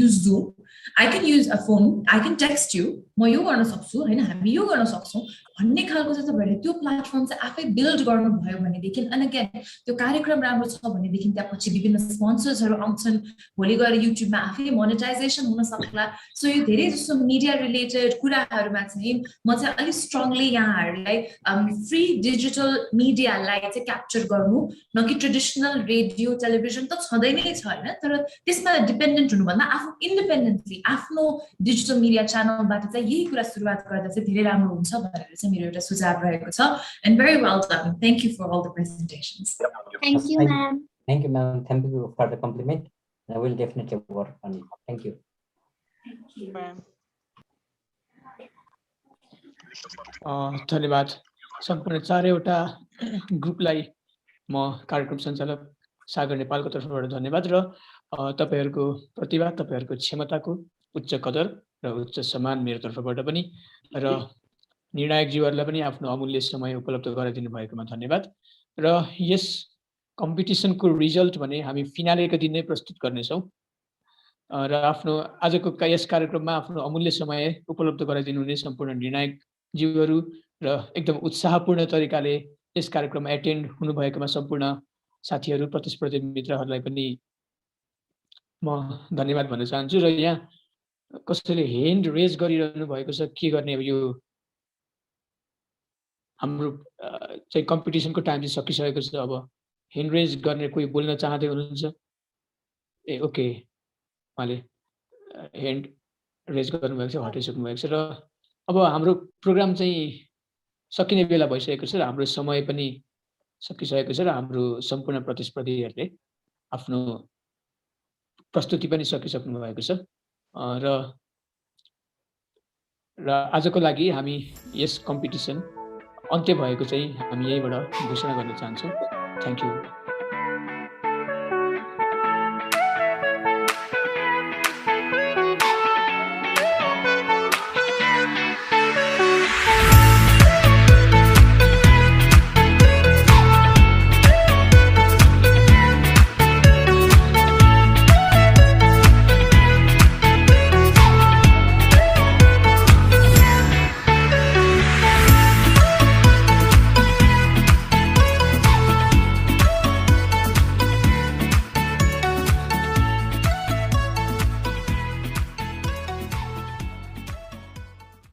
use Zoom I can use a phone I can text you म यो गर्न सक्छु हैन हामी यो गर्न सक्छौं भन्ने खालको चाहिँ तपाईहरुले त्यो प्लेटफर्म चाहिँ आफै बिल्ड गर्नु भयो भने देखिन अनि अगेन त्यो कार्यक्रम राम्रो छ भने देखिन त्यसपछि विभिन्न स्पोन्सर्सहरु आउँछन् भोलि गएर युट्युबमा आफै मोनेटाइजेसन हुन सक्ला सो यो धेरै जस्तो मिडिया रिलेटेड कुराहरुमा चाहिँ म चाहिँ अलि स्ट्रङली यहाँहरुलाई फ्री डिजिटल मिडियालाई चाहिँ क्याप्चर गर्नु न कि ट्रेडिसनल रेडियो टेलिभिजन त छँदै नै छ हैन तर त्यसमा डिपेन्डेन्ट हुनु भन्दा आफू इन्डिपेन्डेन्टली आफ्नो डिजिटल मिडिया च्यानलबाट चाहिँ यही कुरा सुरुवात गर्दा चाहिँ धेरै राम्रो हुन्छ भनेर चाहिँ मेरो एउटा सुझाव रहेको छ and very well done thank you for all the presentations thank you ma'am thank you for the compliment I will definitely work on it thank you ma'am धन्यवाद सम्पूर्ण चारैवटा ग्रुपलाई म कार्यक्रम सञ्चालक सागर नेपालको तर्फबाट धन्यवाद र तपाईहरुको प्रतिभा तपाईहरुको क्षमताको उच्च कदर र उच्च सम्मान मेरो तर्फबाट पनि र निर्णायकज्यूहरुलाई पनि आफ्नो अमूल्य समय उपलब्ध गराइदिनु भएकोमा धन्यवाद र यस कम्पिटिसनको रिजल्ट भने हामी फिनालेको दिन नै प्रस्तुत गर्ने छौं र आफ्नो आजको यस कार्यक्रममा आफ्नो अमूल्य समय उपलब्ध गराइदिनु हुने सम्पूर्ण निर्णायकज्यूहरु र एकदम उत्साहपूर्ण तरिकाले यस कार्यक्रममा एटेन्ड हुनु भएकोमा सम्पूर्ण साथीहरु प्रतिस्पर्धी मित्रहरुलाई पनि म धन्यवाद भन्न चाहन्छु र यहाँ कसैले ह्यान्ड रेज गरिरहनु भएको छ के गर्ने अब यो हाम्रो चाहिँ कम्पिटिसनको टाइम चाहिँ सकिसकेको छ अब ह्यान्ड रेज गर्ने कोही बोल्न चाहदै हुनुहुन्छ ए ओके उहाँले ह्यान्ड रेज गर्नुभएको छ, हटाइसक्नु भएको छ। र अब हाम्रो प्रोग्राम चाहिँ सकिने बेला भइसकेको छ र हाम्रो समय पनि सकिसकेको छ र हाम्रो सम्पूर्ण प्रतिस्पर्धीहरूले आफ्नो प्रस्तुति पनि सकिसक्नु भएको छ। र आजको लागि हामी यस कम्पिटिसन अन्त्य भएको चाहिँ हामी यहीबाट घोषणा गर्न चाहन्छौँ। Thank you.